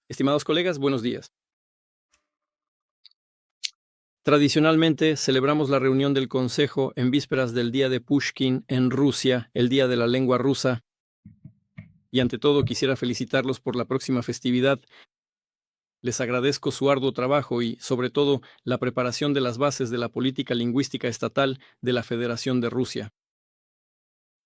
Estimados colegas, buenos días. Tradicionalmente celebramos la reunión del Consejo en vísperas del Día de Pushkin en Rusia, el Día de la Lengua Rusa, y ante todo quisiera felicitarlos por la próxima festividad. Les agradezco su arduo trabajo y, sobre todo, la preparación de las bases de la política lingüística estatal de la Federación de Rusia.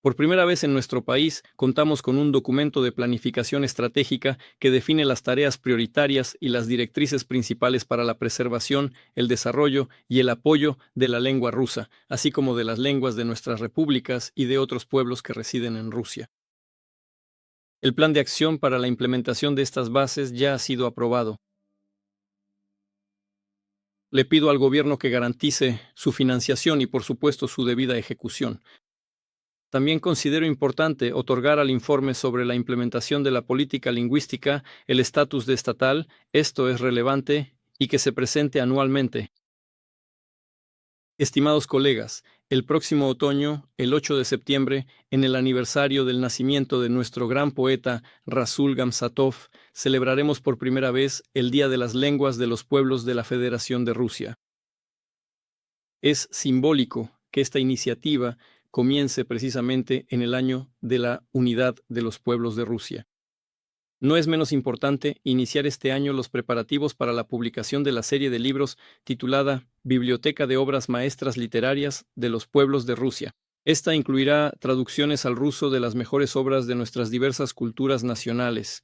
Por primera vez en nuestro país, contamos con un documento de planificación estratégica que define las tareas prioritarias y las directrices principales para la preservación, el desarrollo y el apoyo de la lengua rusa, así como de las lenguas de nuestras repúblicas y de otros pueblos que residen en Rusia. El plan de acción para la implementación de estas bases ya ha sido aprobado. Le pido al gobierno que garantice su financiación y, por supuesto, su debida ejecución. También considero importante otorgar al informe sobre la implementación de la política lingüística el estatus de estatal, esto es relevante, y que se presente anualmente. Estimados colegas, el próximo otoño, el 8 de septiembre, en el aniversario del nacimiento de nuestro gran poeta Rasul Gamsatov, celebraremos por primera vez el Día de las Lenguas de los Pueblos de la Federación de Rusia. Es simbólico que esta iniciativa comience precisamente en el año de la unidad de los pueblos de Rusia. No es menos importante iniciar este año los preparativos para la publicación de la serie de libros titulada Biblioteca de Obras Maestras Literarias de los Pueblos de Rusia. Esta incluirá traducciones al ruso de las mejores obras de nuestras diversas culturas nacionales,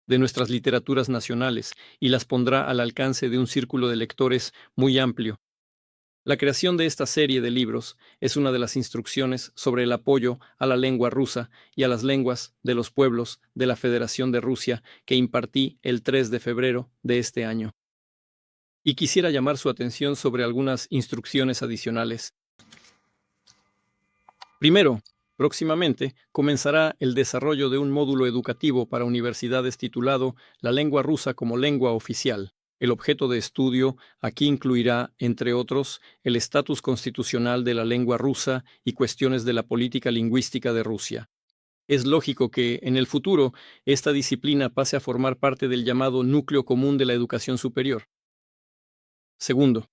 de nuestras literaturas nacionales, y las pondrá al alcance de un círculo de lectores muy amplio. La creación de esta serie de libros es una de las instrucciones sobre el apoyo a la lengua rusa y a las lenguas de los pueblos de la Federación de Rusia que impartí el 3 de febrero de este año. Y quisiera llamar su atención sobre algunas instrucciones adicionales. Primero, próximamente comenzará el desarrollo de un módulo educativo para universidades titulado La lengua rusa como lengua oficial. El objeto de estudio aquí incluirá, entre otros, el estatus constitucional de la lengua rusa y cuestiones de la política lingüística de Rusia. Es lógico que, en el futuro, esta disciplina pase a formar parte del llamado núcleo común de la educación superior. Segundo,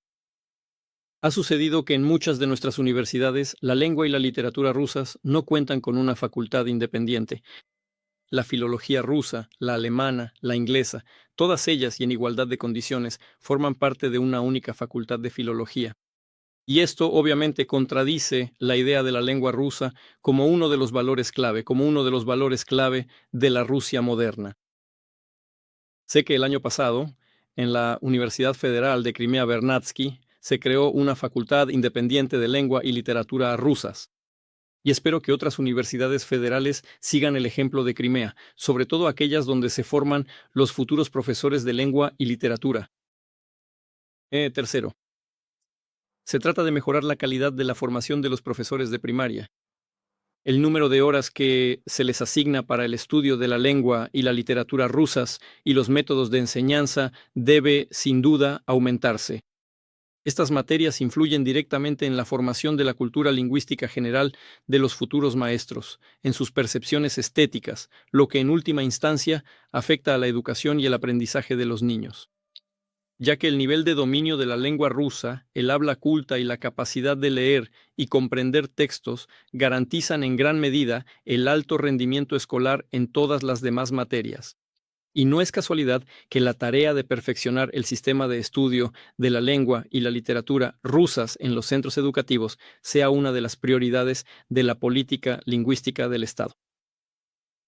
ha sucedido que en muchas de nuestras universidades la lengua y la literatura rusas no cuentan con una facultad independiente. La filología rusa, la alemana, la inglesa, todas ellas y en igualdad de condiciones, forman parte de una única facultad de filología. Y esto obviamente contradice la idea de la lengua rusa como uno de los valores clave, de la Rusia moderna. Sé que el año pasado, en la Universidad Federal de Crimea Vernadsky, se creó una facultad independiente de lengua y literatura rusas. Y espero que otras universidades federales sigan el ejemplo de Crimea, sobre todo aquellas donde se forman los futuros profesores de lengua y literatura. Tercero, se trata de mejorar la calidad de la formación de los profesores de primaria. El número de horas que se les asigna para el estudio de la lengua y la literatura rusas y los métodos de enseñanza debe, sin duda, aumentarse. Estas materias influyen directamente en la formación de la cultura lingüística general de los futuros maestros, en sus percepciones estéticas, lo que en última instancia afecta a la educación y el aprendizaje de los niños. Ya que el nivel de dominio de la lengua rusa, el habla culta y la capacidad de leer y comprender textos garantizan en gran medida el alto rendimiento escolar en todas las demás materias. Y no es casualidad que la tarea de perfeccionar el sistema de estudio de la lengua y la literatura rusas en los centros educativos sea una de las prioridades de la política lingüística del Estado.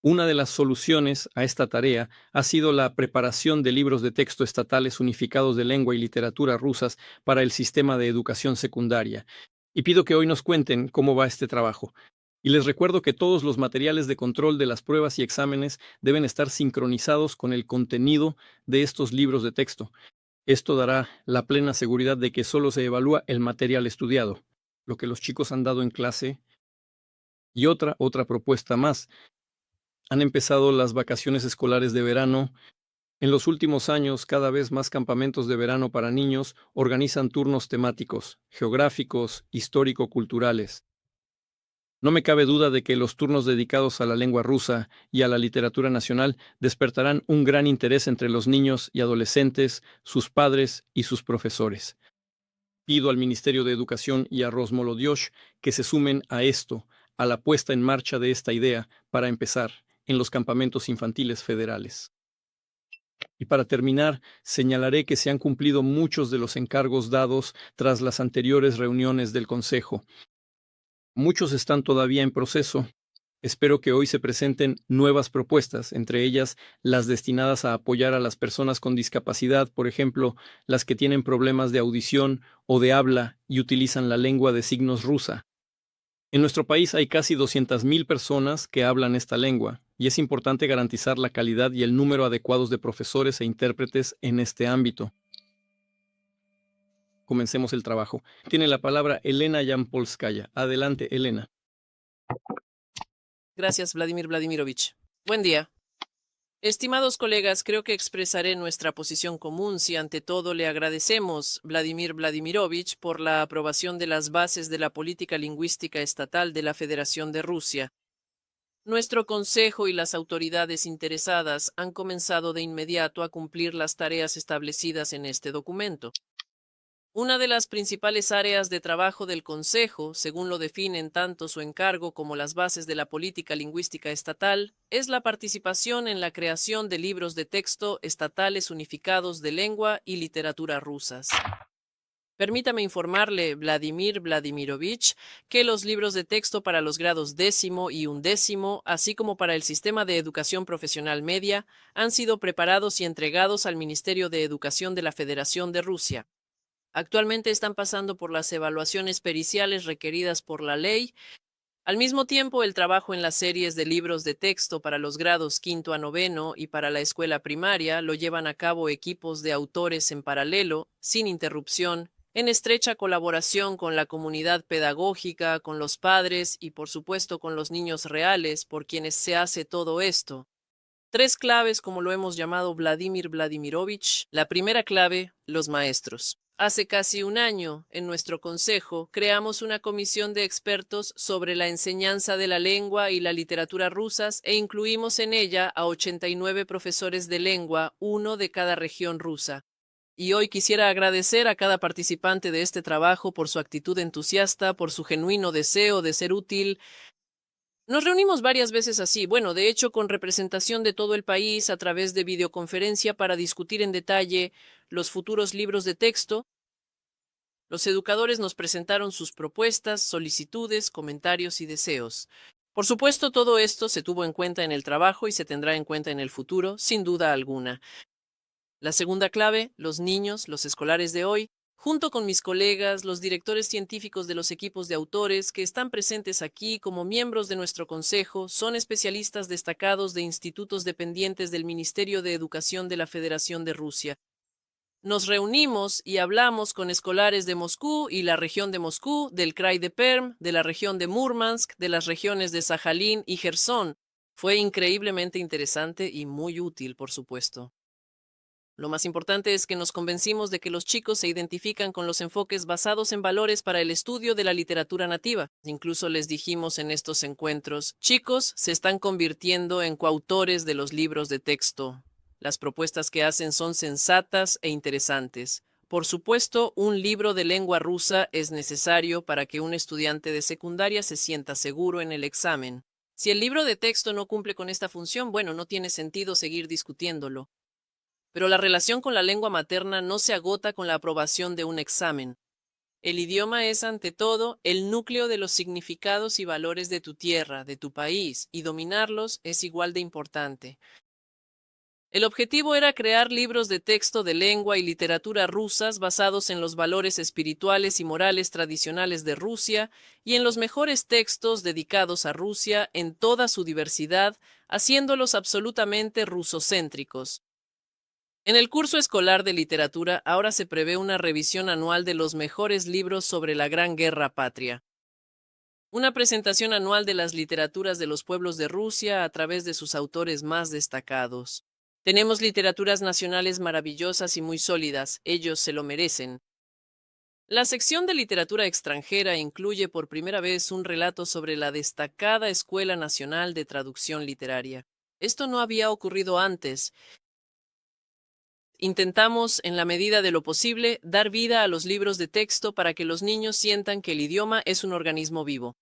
Una de las soluciones a esta tarea ha sido la preparación de libros de texto estatales unificados de lengua y literatura rusas para el sistema de educación secundaria. Y pido que hoy nos cuenten cómo va este trabajo. Y les recuerdo que todos los materiales de control de las pruebas y exámenes deben estar sincronizados con el contenido de estos libros de texto. Esto dará la plena seguridad de que solo se evalúa el material estudiado, lo que los chicos han dado en clase. Y otra propuesta más. Han empezado las vacaciones escolares de verano. En los últimos años, cada vez más campamentos de verano para niños organizan turnos temáticos, geográficos, histórico-culturales. No me cabe duda de que los turnos dedicados a la lengua rusa y a la literatura nacional despertarán un gran interés entre los niños y adolescentes, sus padres y sus profesores. Pido al Ministerio de Educación y a Rosmolodiosh que se sumen a esto, a la puesta en marcha de esta idea, para empezar, en los campamentos infantiles federales. Y para terminar, señalaré que se han cumplido muchos de los encargos dados tras las anteriores reuniones del Consejo. Muchos están todavía en proceso. Espero que hoy se presenten nuevas propuestas, entre ellas las destinadas a apoyar a las personas con discapacidad, por ejemplo, las que tienen problemas de audición o de habla y utilizan la lengua de signos rusa. En nuestro país hay casi 200.000 personas que hablan esta lengua, y es importante garantizar la calidad y el número adecuados de profesores e intérpretes en este ámbito. Comencemos el trabajo. Tiene la palabra Elena Yampolskaya. Adelante, Elena. Gracias, Vladimir Vladimirovich. Buen día. Estimados colegas, creo que expresaré nuestra posición común si ante todo le agradecemos, Vladimir Vladimirovich, por la aprobación de las bases de la política lingüística estatal de la Federación de Rusia. Nuestro Consejo y las autoridades interesadas han comenzado de inmediato a cumplir las tareas establecidas en este documento. Una de las principales áreas de trabajo del Consejo, según lo definen tanto su encargo como las bases de la política lingüística estatal, es la participación en la creación de libros de texto estatales unificados de lengua y literatura rusas. Permítame informarle, Vladimir Vladimirovich, que los libros de texto para los grados 10º y 11º, así como para el sistema de educación profesional media, han sido preparados y entregados al Ministerio de Educación de la Federación de Rusia. Actualmente están pasando por las evaluaciones periciales requeridas por la ley. Al mismo tiempo, el trabajo en las series de libros de texto para los grados 5º a 9º y para la escuela primaria lo llevan a cabo equipos de autores en paralelo, sin interrupción, en estrecha colaboración con la comunidad pedagógica, con los padres y, por supuesto, con los niños reales por quienes se hace todo esto. 3 claves, como lo hemos llamado Vladimir Vladimirovich. La primera clave, los maestros. Hace casi un año, en nuestro consejo, creamos una comisión de expertos sobre la enseñanza de la lengua y la literatura rusas e incluimos en ella a 89 profesores de lengua, uno de cada región rusa. Y hoy quisiera agradecer a cada participante de este trabajo por su actitud entusiasta, por su genuino deseo de ser útil. Nos reunimos varias veces así, de hecho, con representación de todo el país a través de videoconferencia para discutir en detalle los futuros libros de texto. Los educadores nos presentaron sus propuestas, solicitudes, comentarios y deseos. Por supuesto, todo esto se tuvo en cuenta en el trabajo y se tendrá en cuenta en el futuro, sin duda alguna. La segunda clave, los niños, los escolares de hoy, junto con mis colegas, los directores científicos de los equipos de autores que están presentes aquí como miembros de nuestro consejo, son especialistas destacados de institutos dependientes del Ministerio de Educación de la Federación de Rusia. Nos reunimos y hablamos con escolares de Moscú y la región de Moscú, del Krai de Perm, de la región de Murmansk, de las regiones de Sajalín y Jersón. Fue increíblemente interesante y muy útil, por supuesto. Lo más importante es que nos convencimos de que los chicos se identifican con los enfoques basados en valores para el estudio de la literatura nativa. Incluso les dijimos en estos encuentros, chicos se están convirtiendo en coautores de los libros de texto. Las propuestas que hacen son sensatas e interesantes. Por supuesto, un libro de lengua rusa es necesario para que un estudiante de secundaria se sienta seguro en el examen. Si el libro de texto no cumple con esta función, no tiene sentido seguir discutiéndolo. Pero la relación con la lengua materna no se agota con la aprobación de un examen. El idioma es, ante todo, el núcleo de los significados y valores de tu tierra, de tu país, y dominarlos es igual de importante. El objetivo era crear libros de texto de lengua y literatura rusas basados en los valores espirituales y morales tradicionales de Rusia y en los mejores textos dedicados a Rusia en toda su diversidad, haciéndolos absolutamente rusocéntricos. En el curso escolar de literatura ahora se prevé una revisión anual de los mejores libros sobre la Gran Guerra Patria. Una presentación anual de las literaturas de los pueblos de Rusia a través de sus autores más destacados. Tenemos literaturas nacionales maravillosas y muy sólidas, ellos se lo merecen. La sección de literatura extranjera incluye por primera vez un relato sobre la destacada Escuela Nacional de Traducción Literaria. Esto no había ocurrido antes. Intentamos, en la medida de lo posible, dar vida a los libros de texto para que los niños sientan que el idioma es un organismo vivo.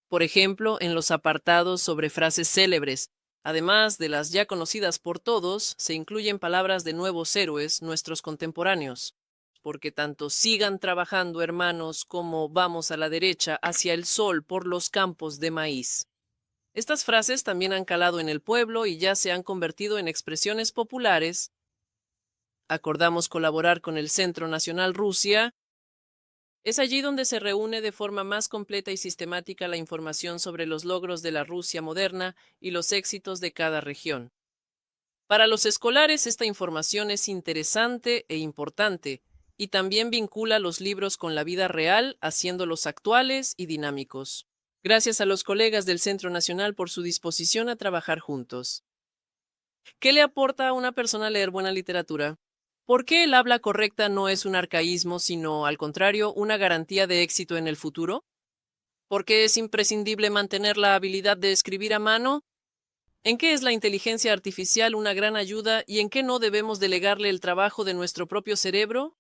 Por ejemplo, en los apartados sobre frases célebres, además de las ya conocidas por todos, se incluyen palabras de nuevos héroes, nuestros contemporáneos. Porque tanto sigan trabajando, hermanos, como vamos a la derecha hacia el sol por los campos de maíz. Estas frases también han calado en el pueblo y ya se han convertido en expresiones populares. Acordamos colaborar con el Centro Nacional Rusia. Es allí donde se reúne de forma más completa y sistemática la información sobre los logros de la Rusia moderna y los éxitos de cada región. Para los escolares esta información es interesante e importante, y también vincula los libros con la vida real, haciéndolos actuales y dinámicos. Gracias a los colegas del Centro Nacional por su disposición a trabajar juntos. ¿Qué le aporta a una persona leer buena literatura? ¿Por qué el habla correcta no es un arcaísmo, sino, al contrario, una garantía de éxito en el futuro? ¿Por qué es imprescindible mantener la habilidad de escribir a mano? ¿En qué es la inteligencia artificial una gran ayuda y en qué no debemos delegarle el trabajo de nuestro propio cerebro?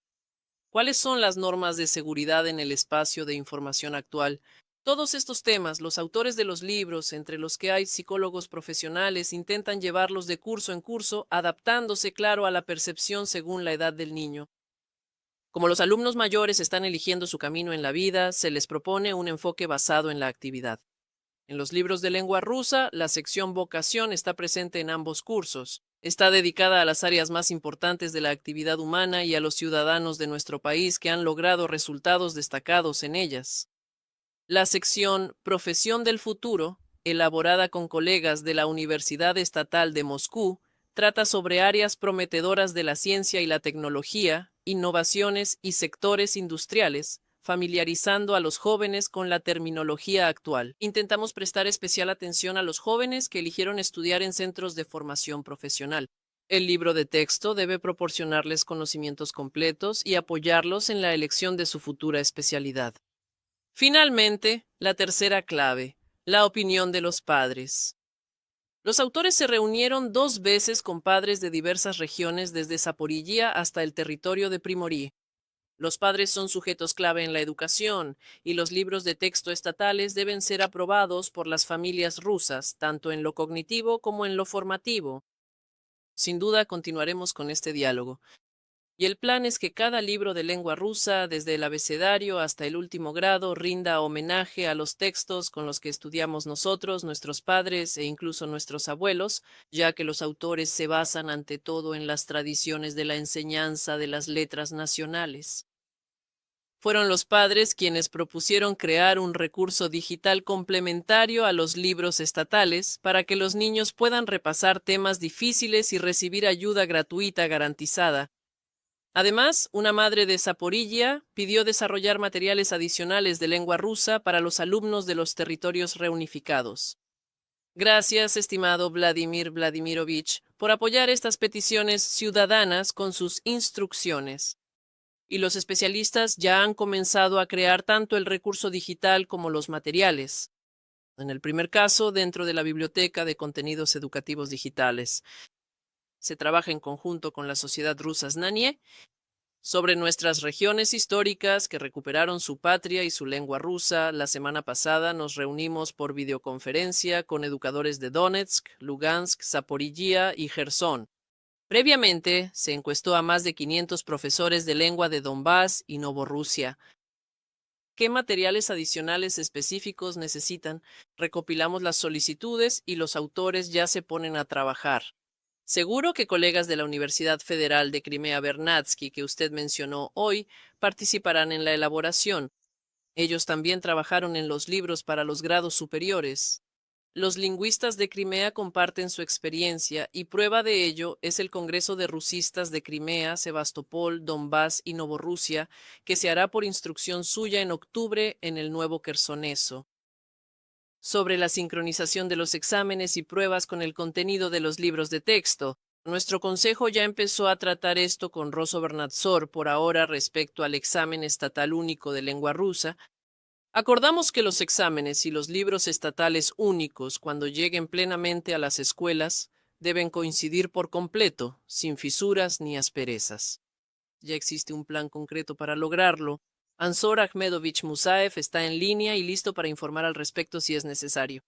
¿Cuáles son las normas de seguridad en el espacio de información actual? Todos estos temas, los autores de los libros, entre los que hay psicólogos profesionales, intentan llevarlos de curso en curso, adaptándose, claro, a la percepción según la edad del niño. Como los alumnos mayores están eligiendo su camino en la vida, se les propone un enfoque basado en la actividad. En los libros de lengua rusa, la sección vocación está presente en ambos cursos. Está dedicada a las áreas más importantes de la actividad humana y a los ciudadanos de nuestro país que han logrado resultados destacados en ellas. La sección Profesión del Futuro, elaborada con colegas de la Universidad Estatal de Moscú, trata sobre áreas prometedoras de la ciencia y la tecnología, innovaciones y sectores industriales, familiarizando a los jóvenes con la terminología actual. Intentamos prestar especial atención a los jóvenes que eligieron estudiar en centros de formación profesional. El libro de texto debe proporcionarles conocimientos completos y apoyarlos en la elección de su futura especialidad. Finalmente, la tercera clave, la opinión de los padres. Los autores se reunieron 2 veces con padres de diversas regiones desde Zaporiyia hasta el territorio de Primorie. Los padres son sujetos clave en la educación, y los libros de texto estatales deben ser aprobados por las familias rusas, tanto en lo cognitivo como en lo formativo. Sin duda continuaremos con este diálogo. Y el plan es que cada libro de lengua rusa, desde el abecedario hasta el último grado, rinda homenaje a los textos con los que estudiamos nosotros, nuestros padres e incluso nuestros abuelos, ya que los autores se basan ante todo en las tradiciones de la enseñanza de las letras nacionales. Fueron los padres quienes propusieron crear un recurso digital complementario a los libros estatales para que los niños puedan repasar temas difíciles y recibir ayuda gratuita garantizada. Además, una madre de Zaporiyia pidió desarrollar materiales adicionales de lengua rusa para los alumnos de los territorios reunificados. Gracias, estimado Vladimir Vladimirovich, por apoyar estas peticiones ciudadanas con sus instrucciones. Y los especialistas ya han comenzado a crear tanto el recurso digital como los materiales. En el primer caso, dentro de la Biblioteca de Contenidos Educativos Digitales. Se trabaja en conjunto con la Sociedad Rusa Znanie sobre nuestras regiones históricas que recuperaron su patria y su lengua rusa. La semana pasada nos reunimos por videoconferencia con educadores de Donetsk, Lugansk, Zaporiyia y Gerson. Previamente, se encuestó a más de 500 profesores de lengua de Donbass y Novorrusia. ¿Qué materiales adicionales específicos necesitan? Recopilamos las solicitudes y los autores ya se ponen a trabajar. Seguro que colegas de la Universidad Federal de Crimea Vernadsky que usted mencionó hoy participarán en la elaboración. Ellos también trabajaron en los libros para los grados superiores. Los lingüistas de Crimea comparten su experiencia y prueba de ello es el Congreso de Rusistas de Crimea, Sebastopol, Donbass y Novorrusia, que se hará por instrucción suya en octubre en el Nuevo Quersoneso. Sobre la sincronización de los exámenes y pruebas con el contenido de los libros de texto, Nuestro consejo ya empezó a tratar esto con Rosovernadzor por ahora respecto al examen estatal único de lengua rusa. Acordamos que los exámenes y los libros estatales únicos, cuando lleguen plenamente a las escuelas, deben coincidir por completo, sin fisuras ni asperezas. Ya existe un plan concreto para lograrlo. Ansor Ahmedovich Musaev está en línea y listo para informar al respecto si es necesario.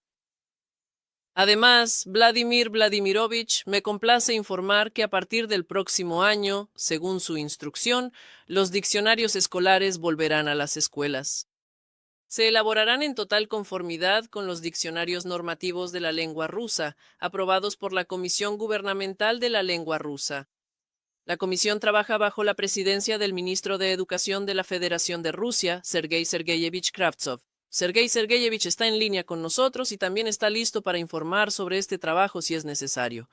Además, Vladimir Vladimirovich me complace informar que a partir del próximo año, según su instrucción, los diccionarios escolares volverán a las escuelas. Se elaborarán en total conformidad con los diccionarios normativos de la lengua rusa, aprobados por la Comisión Gubernamental de la Lengua Rusa. La comisión trabaja bajo la presidencia del ministro de Educación de la Federación de Rusia, Sergei Sergeyevich Kravtsov. Sergei Sergeyevich está en línea con nosotros y también está listo para informar sobre este trabajo si es necesario.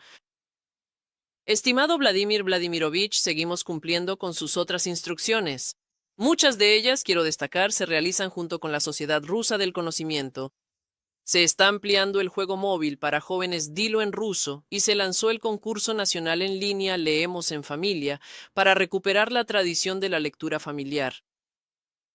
Estimado Vladimir Vladimirovich, seguimos cumpliendo con sus otras instrucciones. Muchas de ellas, quiero destacar, se realizan junto con la Sociedad Rusa del Conocimiento. Se está ampliando el juego móvil para jóvenes Dilo en ruso y se lanzó el concurso nacional en línea Leemos en Familia para recuperar la tradición de la lectura familiar.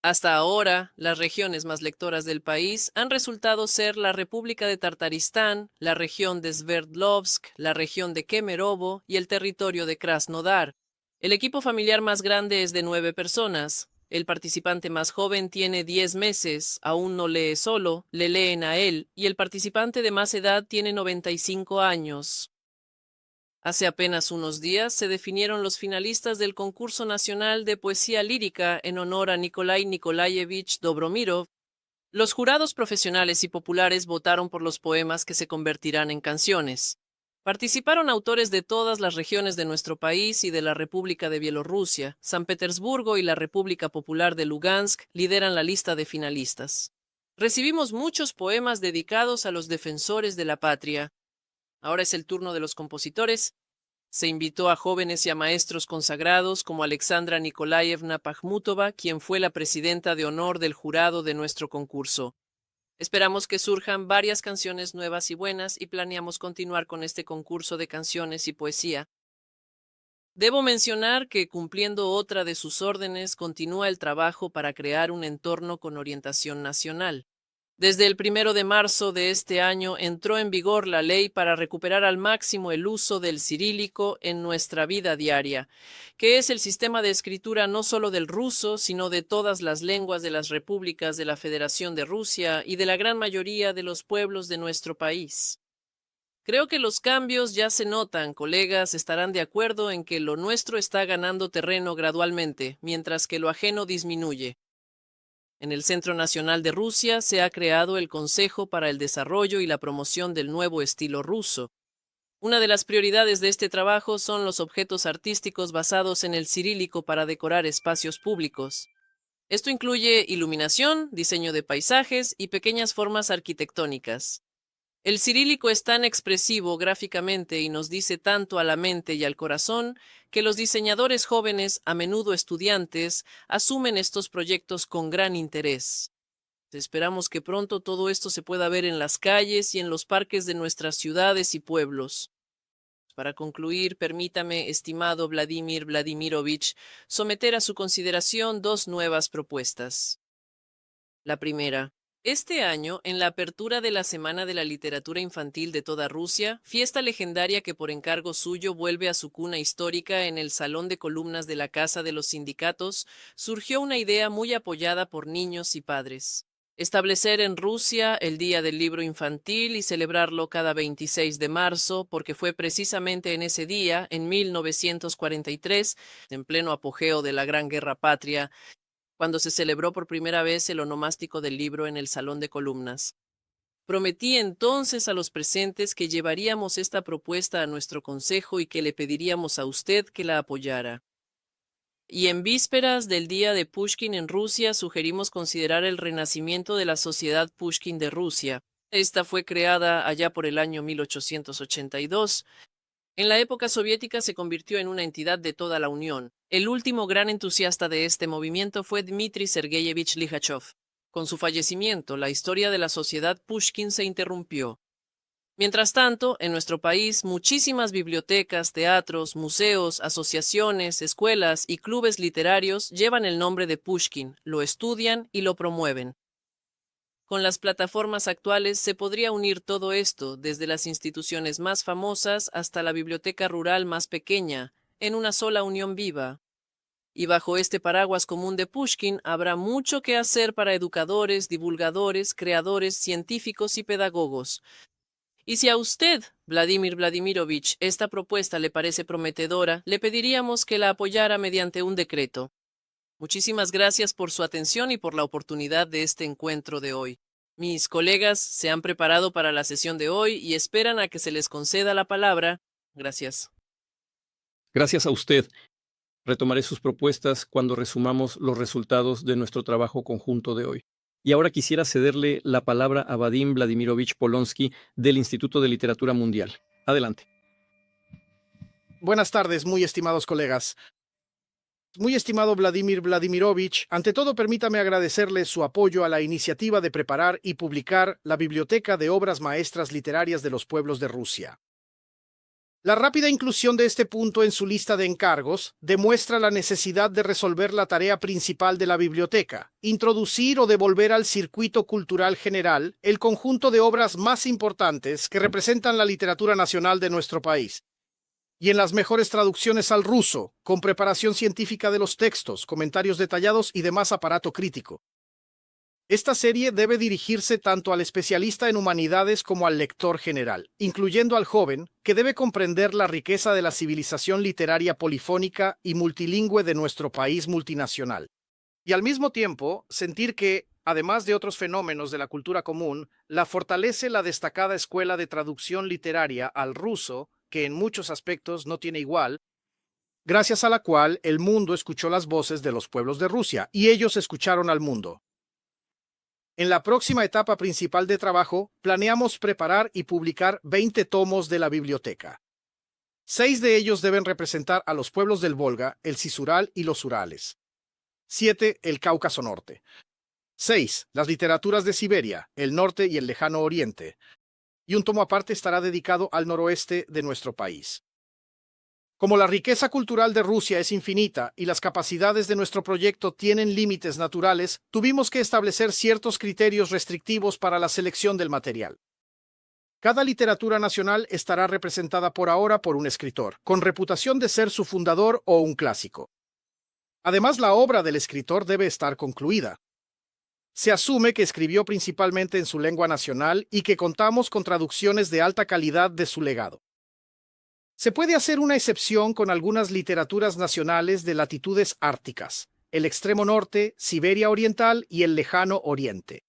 Hasta ahora, las regiones más lectoras del país han resultado ser la República de Tartaristán, la región de Sverdlovsk, la región de Kemerovo y el territorio de Krasnodar. El equipo familiar más grande es de 9 personas. El participante más joven tiene 10 meses, aún no lee solo, le leen a él, y el participante de más edad tiene 95 años. Hace apenas unos días se definieron los finalistas del concurso nacional de poesía lírica en honor a Nikolai Nikolayevich Dobromirov. Los jurados profesionales y populares votaron por los poemas que se convertirán en canciones. Participaron autores de todas las regiones de nuestro país y de la República de Bielorrusia. San Petersburgo y la República Popular de Lugansk lideran la lista de finalistas. Recibimos muchos poemas dedicados a los defensores de la patria. Ahora es el turno de los compositores. Se invitó a jóvenes y a maestros consagrados como Alexandra Nikolaevna Pakhmutova, quien fue la presidenta de honor del jurado de nuestro concurso. Esperamos que surjan varias canciones nuevas y buenas y planeamos continuar con este concurso de canciones y poesía. Debo mencionar que, cumpliendo otra de sus órdenes, continúa el trabajo para crear un entorno con orientación nacional. Desde el 1 de marzo de este año entró en vigor la ley para recuperar al máximo el uso del cirílico en nuestra vida diaria, que es el sistema de escritura no solo del ruso, sino de todas las lenguas de las repúblicas de la Federación de Rusia y de la gran mayoría de los pueblos de nuestro país. Creo que los cambios ya se notan, colegas estarán de acuerdo en que lo nuestro está ganando terreno gradualmente, mientras que lo ajeno disminuye. En el Centro Nacional de Rusia se ha creado el Consejo para el Desarrollo y la Promoción del Nuevo Estilo Ruso. Una de las prioridades de este trabajo son los objetos artísticos basados en el cirílico para decorar espacios públicos. Esto incluye iluminación, diseño de paisajes y pequeñas formas arquitectónicas. El cirílico es tan expresivo gráficamente y nos dice tanto a la mente y al corazón que los diseñadores jóvenes, a menudo estudiantes, asumen estos proyectos con gran interés. Esperamos que pronto todo esto se pueda ver en las calles y en los parques de nuestras ciudades y pueblos. Para concluir, permítame, estimado Vladimir Vladimirovich, someter a su consideración 2 nuevas propuestas. La primera. Este año, en la apertura de la Semana de la Literatura Infantil de toda Rusia, fiesta legendaria que por encargo suyo vuelve a su cuna histórica en el Salón de Columnas de la Casa de los Sindicatos, surgió una idea muy apoyada por niños y padres. Establecer en Rusia el Día del Libro Infantil y celebrarlo cada 26 de marzo, porque fue precisamente en ese día, en 1943, en pleno apogeo de la Gran Guerra Patria, cuando se celebró por primera vez el onomástico del libro en el Salón de Columnas. Prometí entonces a los presentes que llevaríamos esta propuesta a nuestro consejo y que le pediríamos a usted que la apoyara. Y en vísperas del Día de Pushkin en Rusia sugerimos considerar el renacimiento de la Sociedad Pushkin de Rusia. Esta fue creada allá por el año 1882. En la época soviética se convirtió en una entidad de toda la Unión. El último gran entusiasta de este movimiento fue Dmitri Sergeyevich Likhachov. Con su fallecimiento, la historia de la sociedad Pushkin se interrumpió. Mientras tanto, en nuestro país, muchísimas bibliotecas, teatros, museos, asociaciones, escuelas y clubes literarios llevan el nombre de Pushkin, lo estudian y lo promueven. Con las plataformas actuales se podría unir todo esto, desde las instituciones más famosas hasta la biblioteca rural más pequeña, en una sola unión viva. Y bajo este paraguas común de Pushkin habrá mucho que hacer para educadores, divulgadores, creadores, científicos y pedagogos. Y si a usted, Vladimir Vladimirovich, esta propuesta le parece prometedora, le pediríamos que la apoyara mediante un decreto. Muchísimas gracias por su atención y por la oportunidad de este encuentro de hoy. Mis colegas se han preparado para la sesión de hoy y esperan a que se les conceda la palabra. Gracias. Gracias a usted. Retomaré sus propuestas cuando resumamos los resultados de nuestro trabajo conjunto de hoy. Y ahora quisiera cederle la palabra a Vadim Vladimirovich Polonsky del Instituto de Literatura Mundial. Adelante. Buenas tardes, muy estimados colegas. Muy estimado Vladimir Vladimirovich, ante todo permítame agradecerle su apoyo a la iniciativa de preparar y publicar la Biblioteca de Obras Maestras Literarias de los Pueblos de Rusia. La rápida inclusión de este punto en su lista de encargos demuestra la necesidad de resolver la tarea principal de la biblioteca, introducir o devolver al circuito cultural general el conjunto de obras más importantes que representan la literatura nacional de nuestro país, y en las mejores traducciones al ruso, con preparación científica de los textos, comentarios detallados y demás aparato crítico. Esta serie debe dirigirse tanto al especialista en humanidades como al lector general, incluyendo al joven, que debe comprender la riqueza de la civilización literaria polifónica y multilingüe de nuestro país multinacional. Y al mismo tiempo, sentir que, además de otros fenómenos de la cultura común, la fortalece la destacada escuela de traducción literaria al ruso, que en muchos aspectos no tiene igual, gracias a la cual el mundo escuchó las voces de los pueblos de Rusia, y ellos escucharon al mundo. En la próxima etapa principal de trabajo, planeamos preparar y publicar 20 tomos de la biblioteca. 6 de ellos deben representar a los pueblos del Volga, el Cisural y los Urales. 7, el Cáucaso Norte. 6, las literaturas de Siberia, el norte y el lejano oriente. Y un tomo aparte estará dedicado al noroeste de nuestro país. Como la riqueza cultural de Rusia es infinita y las capacidades de nuestro proyecto tienen límites naturales, tuvimos que establecer ciertos criterios restrictivos para la selección del material. Cada literatura nacional estará representada por ahora por un escritor, con reputación de ser su fundador o un clásico. Además, la obra del escritor debe estar concluida. Se asume que escribió principalmente en su lengua nacional y que contamos con traducciones de alta calidad de su legado. Se puede hacer una excepción con algunas literaturas nacionales de latitudes árticas, el extremo norte, Siberia Oriental y el lejano Oriente.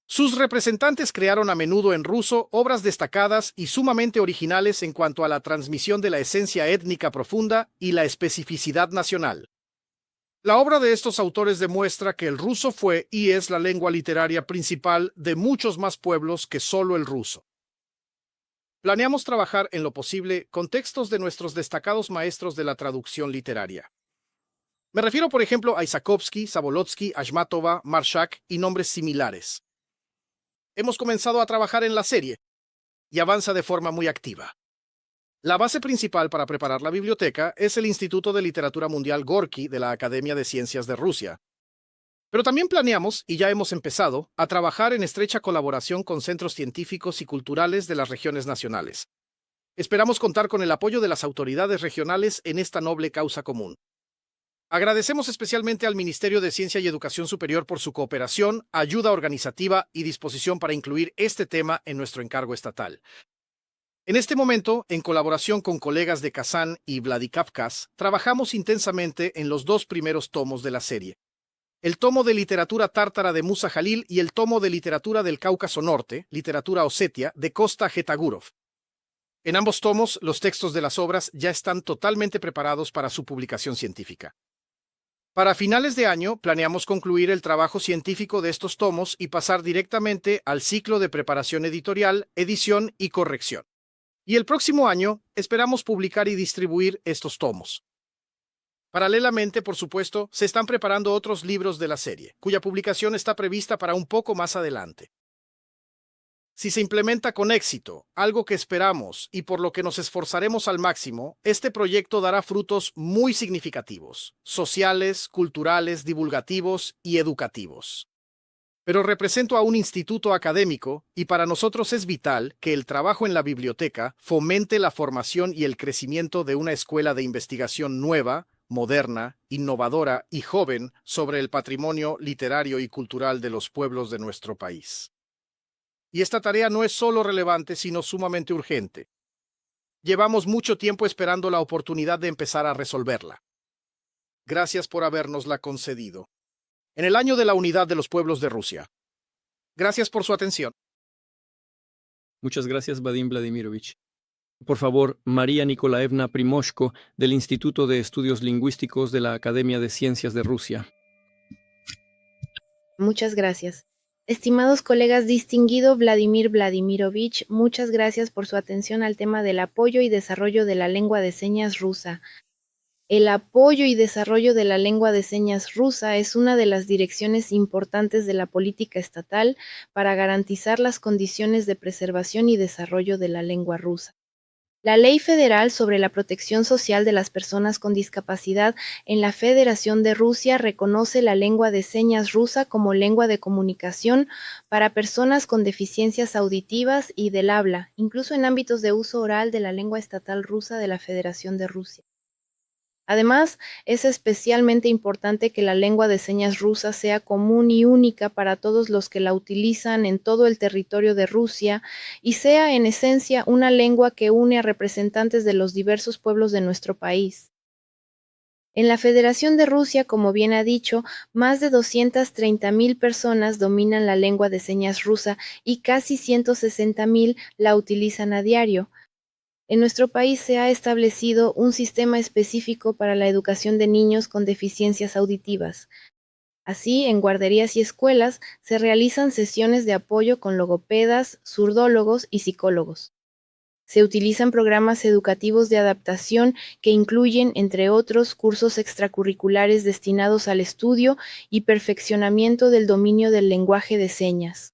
Sus representantes crearon a menudo en ruso obras destacadas y sumamente originales en cuanto a la transmisión de la esencia étnica profunda y la especificidad nacional. La obra de estos autores demuestra que el ruso fue y es la lengua literaria principal de muchos más pueblos que solo el ruso. Planeamos trabajar en lo posible con textos de nuestros destacados maestros de la traducción literaria. Me refiero, por ejemplo, a Isakovsky, Zabolotsky, Ashmatova, Marshak y nombres similares. Hemos comenzado a trabajar en la serie y avanza de forma muy activa. La base principal para preparar la biblioteca es el Instituto de Literatura Mundial Gorky de la Academia de Ciencias de Rusia. Pero también planeamos, y ya hemos empezado, a trabajar en estrecha colaboración con centros científicos y culturales de las regiones nacionales. Esperamos contar con el apoyo de las autoridades regionales en esta noble causa común. Agradecemos especialmente al Ministerio de Ciencia y Educación Superior por su cooperación, ayuda organizativa y disposición para incluir este tema en nuestro encargo estatal. En este momento, en colaboración con colegas de Kazán y Vladikavkaz, trabajamos intensamente en los 2 primeros tomos de la serie. El tomo de literatura tártara de Musa Jalil y el tomo de literatura del Cáucaso Norte, literatura osetia, de Kosta Getagurov. En ambos tomos, los textos de las obras ya están totalmente preparados para su publicación científica. Para finales de año, planeamos concluir el trabajo científico de estos tomos y pasar directamente al ciclo de preparación editorial, edición y corrección. Y el próximo año, esperamos publicar y distribuir estos tomos. Paralelamente, por supuesto, se están preparando otros libros de la serie, cuya publicación está prevista para un poco más adelante. Si se implementa con éxito, algo que esperamos y por lo que nos esforzaremos al máximo, este proyecto dará frutos muy significativos, sociales, culturales, divulgativos y educativos. Pero represento a un instituto académico y para nosotros es vital que el trabajo en la biblioteca fomente la formación y el crecimiento de una escuela de investigación nueva, moderna, innovadora y joven sobre el patrimonio literario y cultural de los pueblos de nuestro país. Y esta tarea no es solo relevante, sino sumamente urgente. Llevamos mucho tiempo esperando la oportunidad de empezar a resolverla. Gracias por habernosla concedido. En el año de la unidad de los pueblos de Rusia. Gracias por su atención. Muchas gracias, Vadim Vladimirovich. Por favor, María Nikolaevna Primoshko, del Instituto de Estudios Lingüísticos de la Academia de Ciencias de Rusia. Muchas gracias. Estimados colegas, distinguido Vladimir Vladimirovich, muchas gracias por su atención al tema del apoyo y desarrollo de la lengua de señas rusa. El apoyo y desarrollo de la lengua de señas rusa es una de las direcciones importantes de la política estatal para garantizar las condiciones de preservación y desarrollo de la lengua rusa. La Ley Federal sobre la Protección Social de las Personas con Discapacidad en la Federación de Rusia reconoce la lengua de señas rusa como lengua de comunicación para personas con deficiencias auditivas y del habla, incluso en ámbitos de uso oral de la lengua estatal rusa de la Federación de Rusia. Además, es especialmente importante que la lengua de señas rusa sea común y única para todos los que la utilizan en todo el territorio de Rusia y sea en esencia una lengua que une a representantes de los diversos pueblos de nuestro país. En la Federación de Rusia, como bien ha dicho, más de 230,000 personas dominan la lengua de señas rusa y casi 160,000 la utilizan a diario. En nuestro país se ha establecido un sistema específico para la educación de niños con deficiencias auditivas. Así, en guarderías y escuelas se realizan sesiones de apoyo con logopedas, surdólogos y psicólogos. Se utilizan programas educativos de adaptación que incluyen, entre otros, cursos extracurriculares destinados al estudio y perfeccionamiento del dominio del lenguaje de señas.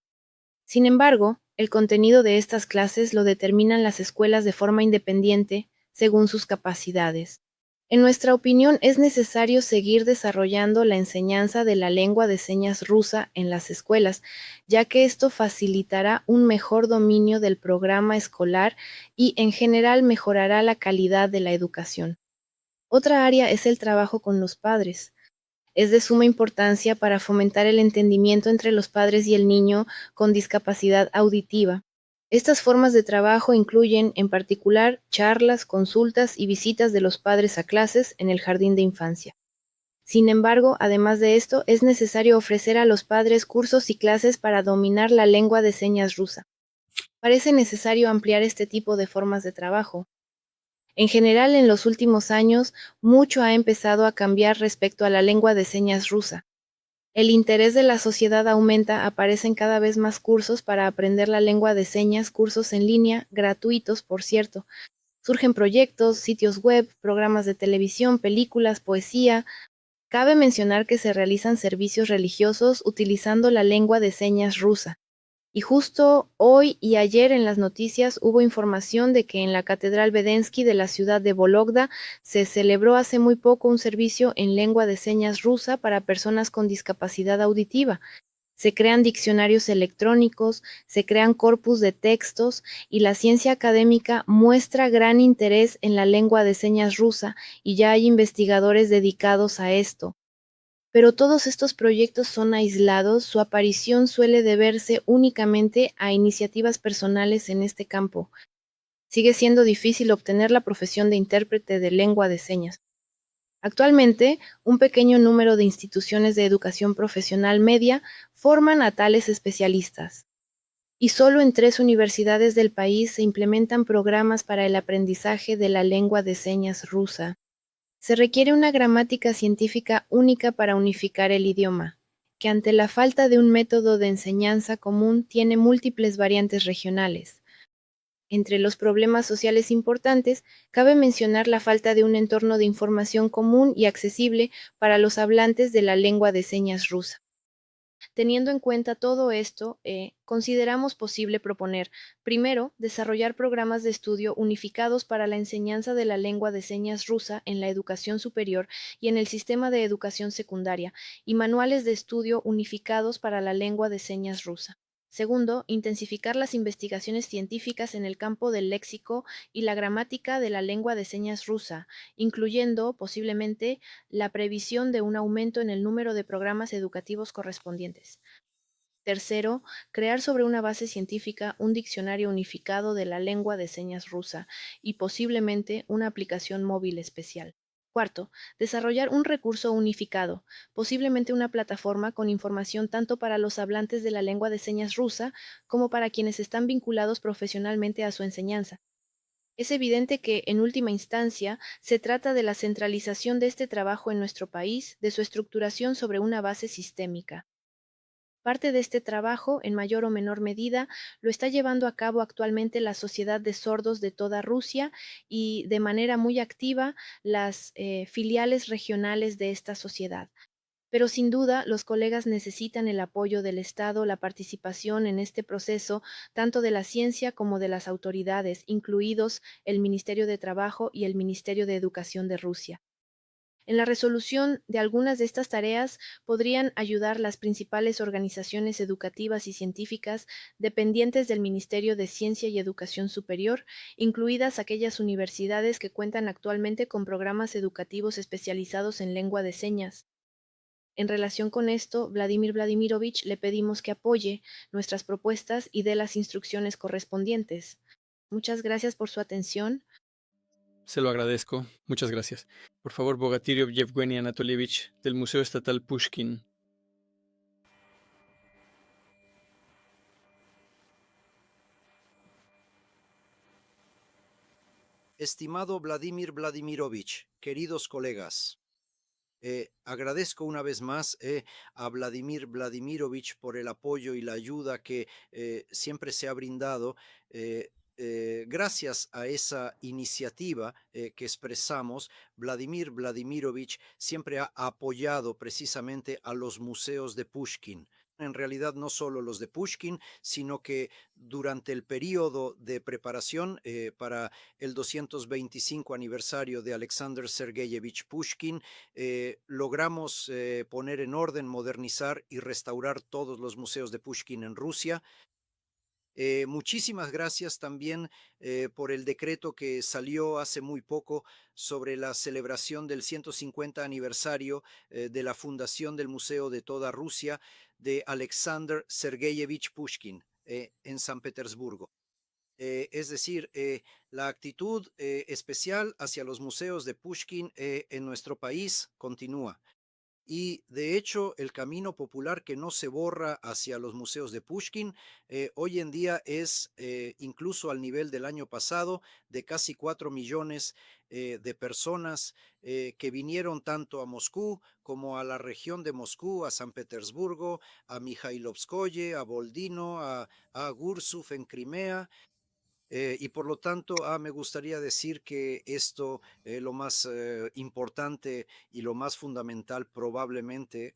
Sin embargo, el contenido de estas clases lo determinan las escuelas de forma independiente, según sus capacidades. En nuestra opinión, es necesario seguir desarrollando la enseñanza de la lengua de señas rusa en las escuelas, ya que esto facilitará un mejor dominio del programa escolar y, en general, mejorará la calidad de la educación. Otra área es el trabajo con los padres. Es de suma importancia para fomentar el entendimiento entre los padres y el niño con discapacidad auditiva. Estas formas de trabajo incluyen, en particular, charlas, consultas y visitas de los padres a clases en el jardín de infancia. Sin embargo, además de esto, es necesario ofrecer a los padres cursos y clases para dominar la lengua de señas rusa. Parece necesario ampliar este tipo de formas de trabajo. En general, en los últimos años, mucho ha empezado a cambiar respecto a la lengua de señas rusa. El interés de la sociedad aumenta, aparecen cada vez más cursos para aprender la lengua de señas, cursos en línea, gratuitos, por cierto. Surgen proyectos, sitios web, programas de televisión, películas, poesía. Cabe mencionar que se realizan servicios religiosos utilizando la lengua de señas rusa. Y justo hoy y ayer en las noticias hubo información de que en la Catedral Vedensky de la ciudad de Vologda se celebró hace muy poco un servicio en lengua de señas rusa para personas con discapacidad auditiva. Se crean diccionarios electrónicos, se crean corpus de textos y la ciencia académica muestra gran interés en la lengua de señas rusa y ya hay investigadores dedicados a esto. Pero todos estos proyectos son aislados, su aparición suele deberse únicamente a iniciativas personales en este campo. Sigue siendo difícil obtener la profesión de intérprete de lengua de señas. Actualmente, un pequeño número de instituciones de educación profesional media forman a tales especialistas. Y solo en 3 universidades del país se implementan programas para el aprendizaje de la lengua de señas rusa. Se requiere una gramática científica única para unificar el idioma, que ante la falta de un método de enseñanza común tiene múltiples variantes regionales. Entre los problemas sociales importantes, cabe mencionar la falta de un entorno de información común y accesible para los hablantes de la lengua de señas rusa. Teniendo en cuenta todo esto, consideramos posible proponer, primero, desarrollar programas de estudio unificados para la enseñanza de la lengua de señas rusa en la educación superior y en el sistema de educación secundaria, y manuales de estudio unificados para la lengua de señas rusa. Segundo, intensificar las investigaciones científicas en el campo del léxico y la gramática de la lengua de señas rusa, incluyendo, posiblemente, la previsión de un aumento en el número de programas educativos correspondientes. Tercero, crear sobre una base científica un diccionario unificado de la lengua de señas rusa y posiblemente una aplicación móvil especial. Cuarto, desarrollar un recurso unificado, posiblemente una plataforma con información tanto para los hablantes de la lengua de señas rusa como para quienes están vinculados profesionalmente a su enseñanza. Es evidente que, en última instancia, se trata de la centralización de este trabajo en nuestro país, de su estructuración sobre una base sistémica. Parte de este trabajo, en mayor o menor medida, lo está llevando a cabo actualmente la Sociedad de Sordos de toda Rusia y, de manera muy activa, las filiales regionales de esta sociedad. Pero sin duda, los colegas necesitan el apoyo del Estado, la participación en este proceso, tanto de la ciencia como de las autoridades, incluidos el Ministerio de Trabajo y el Ministerio de Educación de Rusia. En la resolución de algunas de estas tareas podrían ayudar las principales organizaciones educativas y científicas dependientes del Ministerio de Ciencia y Educación Superior, incluidas aquellas universidades que cuentan actualmente con programas educativos especializados en lengua de señas. En relación con esto, Vladimir Vladimirovich le pedimos que apoye nuestras propuestas y dé las instrucciones correspondientes. Muchas gracias por su atención. Se lo agradezco. Muchas gracias. Por favor, Bogatiriov Yevgeny Anatolievich, del Museo Estatal Pushkin. Estimado Vladimir Vladimirovich, queridos colegas, agradezco una vez más a Vladimir Vladimirovich por el apoyo y la ayuda que siempre se ha brindado. Gracias a esa iniciativa que expresamos, Vladimir Vladimirovich siempre ha apoyado precisamente a los museos de Pushkin. En realidad no solo los de Pushkin, sino que durante el periodo de preparación para el 225 aniversario de Alexander Sergeyevich Pushkin, logramos poner en orden, modernizar y restaurar todos los museos de Pushkin en Rusia. Muchísimas gracias también por el decreto que salió hace muy poco sobre la celebración del 150 aniversario de la fundación del Museo de toda Rusia de Alexander Sergeyevich Pushkin en San Petersburgo. Es decir, la actitud especial hacia los museos de Pushkin en nuestro país continúa. Y de hecho, el camino popular que no se borra hacia los museos de Pushkin hoy en día es, incluso al nivel del año pasado, de casi 4 millones de personas que vinieron tanto a Moscú como a la región de Moscú, a San Petersburgo, a Mikhailovskoye, a Boldino, a Gursuf en Crimea. Y por lo tanto, me gustaría decir que esto, lo más importante y lo más fundamental probablemente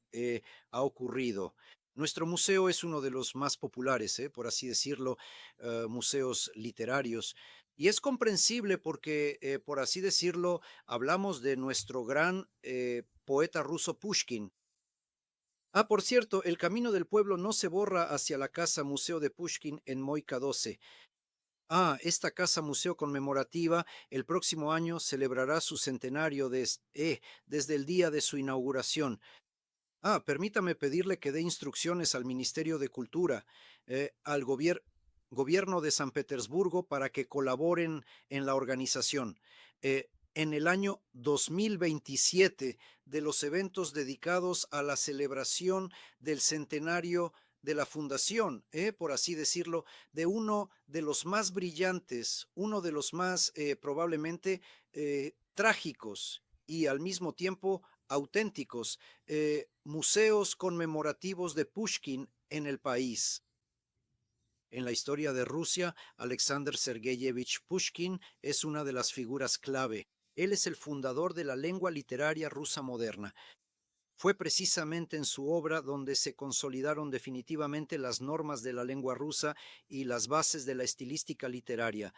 ha ocurrido. Nuestro museo es uno de los más populares, por así decirlo, museos literarios. Y es comprensible porque, por así decirlo, hablamos de nuestro gran poeta ruso Pushkin. Por cierto, el camino del pueblo no se borra hacia la casa Museo de Pushkin en Moika 12. Esta casa museo conmemorativa el próximo año celebrará su centenario desde el día de su inauguración. Permítame pedirle que dé instrucciones al Ministerio de Cultura, al gobierno de San Petersburgo para que colaboren en la organización. En el año 2027 de los eventos dedicados a la celebración del centenario de la fundación, por así decirlo, de uno de los más brillantes, uno de los más probablemente trágicos y al mismo tiempo auténticos museos conmemorativos de Pushkin en el país. En la historia de Rusia, Alexander Sergeyevich Pushkin es una de las figuras clave. Él es el fundador de la lengua literaria rusa moderna. Fue precisamente en su obra donde se consolidaron definitivamente las normas de la lengua rusa y las bases de la estilística literaria.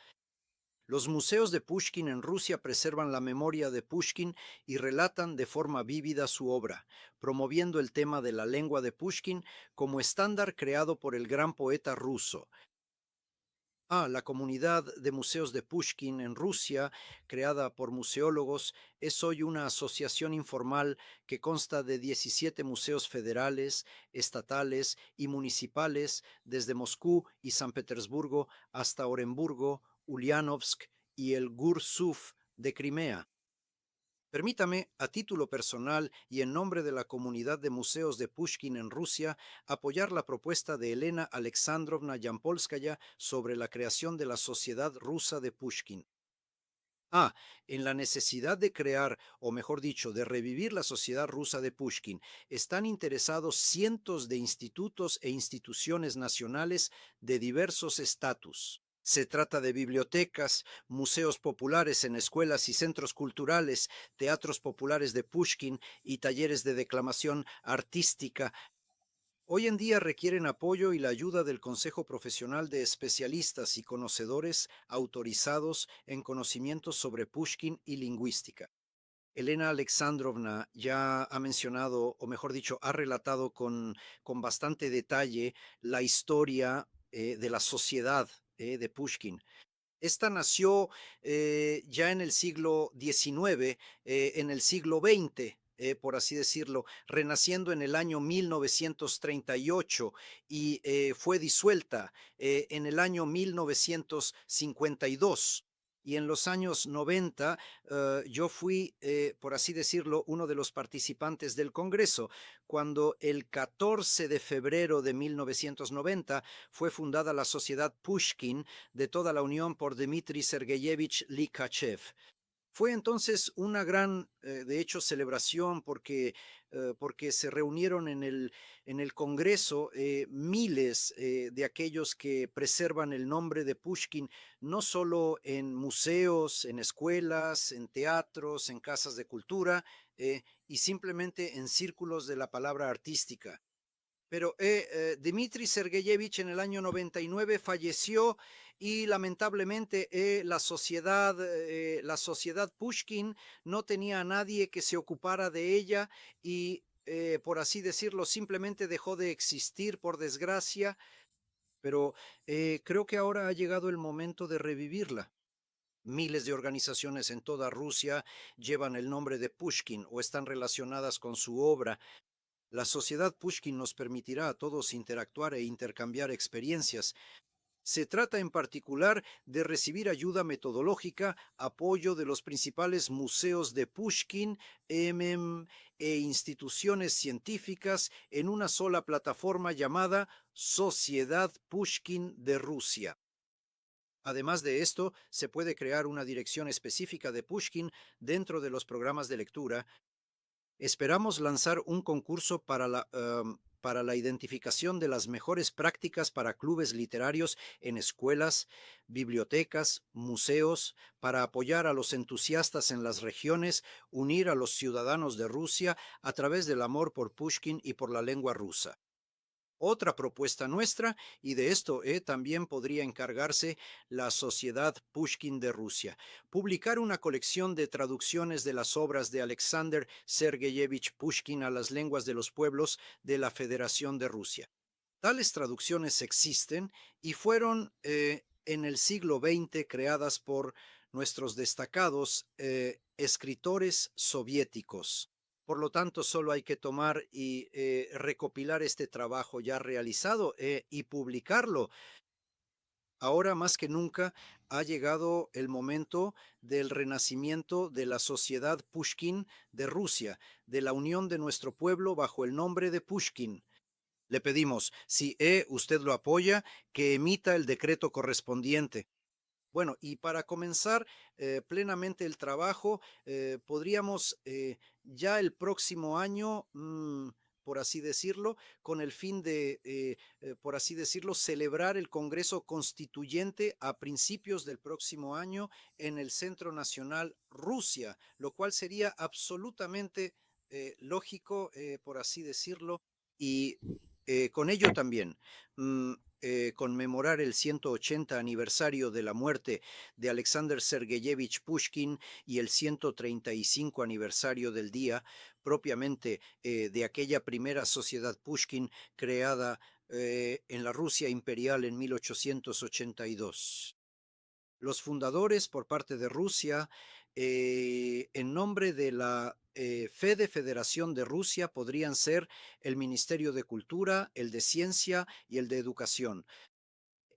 Los museos de Pushkin en Rusia preservan la memoria de Pushkin y relatan de forma vívida su obra, promoviendo el tema de la lengua de Pushkin como estándar creado por el gran poeta ruso. La comunidad de museos de Pushkin en Rusia, creada por museólogos, es hoy una asociación informal que consta de 17 museos federales, estatales y municipales, desde Moscú y San Petersburgo hasta Oremburgo, Ulyanovsk y el Gursuf de Crimea. Permítame, a título personal y en nombre de la comunidad de museos de Pushkin en Rusia, apoyar la propuesta de Elena Alexandrovna Yampolskaya sobre la creación de la Sociedad Rusa de Pushkin. En la necesidad de crear, o mejor dicho, de revivir la Sociedad Rusa de Pushkin, están interesados cientos de institutos e instituciones nacionales de diversos estatus. Se trata de bibliotecas, museos populares en escuelas y centros culturales, teatros populares de Pushkin y talleres de declamación artística. Hoy en día requieren apoyo y la ayuda del Consejo Profesional de Especialistas y Conocedores autorizados en conocimientos sobre Pushkin y lingüística. Elena Alexandrovna ya ha mencionado, o mejor dicho, ha relatado con bastante detalle la historia de la sociedad de Pushkin. Esta nació ya en el siglo XIX, en el siglo XX, por así decirlo, renaciendo en el año 1938 y fue disuelta en el año 1952. Y en los años 90 yo fui, por así decirlo, uno de los participantes del Congreso, cuando el 14 de febrero de 1990 fue fundada la Sociedad Pushkin de toda la Unión por Dmitry Sergeyevich Likhachev. Fue entonces una gran, de hecho, celebración porque se reunieron en el Congreso miles de aquellos que preservan el nombre de Pushkin, no solo en museos, en escuelas, en teatros, en casas de cultura y simplemente en círculos de la palabra artística. Pero Dmitry Sergeyevich en el año 99 falleció y lamentablemente la sociedad Pushkin no tenía a nadie que se ocupara de ella y, por así decirlo, simplemente dejó de existir por desgracia, pero creo que ahora ha llegado el momento de revivirla. Miles de organizaciones en toda Rusia llevan el nombre de Pushkin o están relacionadas con su obra. La sociedad Pushkin nos permitirá a todos interactuar e intercambiar experiencias. Se trata en particular de recibir ayuda metodológica, apoyo de los principales museos de Pushkin e instituciones científicas en una sola plataforma llamada Sociedad Pushkin de Rusia. Además de esto, se puede crear una dirección específica de Pushkin dentro de los programas de lectura. Esperamos lanzar un concurso para la identificación de las mejores prácticas para clubes literarios en escuelas, bibliotecas, museos, para apoyar a los entusiastas en las regiones, unir a los ciudadanos de Rusia a través del amor por Pushkin y por la lengua rusa. Otra propuesta nuestra, y de esto también podría encargarse la Sociedad Pushkin de Rusia, publicar una colección de traducciones de las obras de Alexander Sergeyevich Pushkin a las lenguas de los pueblos de la Federación de Rusia. Tales traducciones existen y fueron en el siglo XX creadas por nuestros destacados escritores soviéticos. Por lo tanto, solo hay que tomar y recopilar este trabajo ya realizado y publicarlo. Ahora más que nunca ha llegado el momento del renacimiento de la sociedad Pushkin de Rusia, de la unión de nuestro pueblo bajo el nombre de Pushkin. Le pedimos, si usted lo apoya, que emita el decreto correspondiente. Bueno, y para comenzar plenamente el trabajo, podríamos ya el próximo año, por así decirlo, con el fin de, por así decirlo, celebrar el Congreso Constituyente a principios del próximo año en el Centro Nacional Rusia, lo cual sería absolutamente lógico, por así decirlo, y con ello también conmemorar el 180 aniversario de la muerte de Alexander Sergeyevich Pushkin y el 135 aniversario del día propiamente de aquella primera sociedad Pushkin creada en la Rusia imperial en 1882. Los fundadores por parte de Rusia, en nombre de la Federación de Rusia, podrían ser el Ministerio de Cultura, el de Ciencia y el de Educación.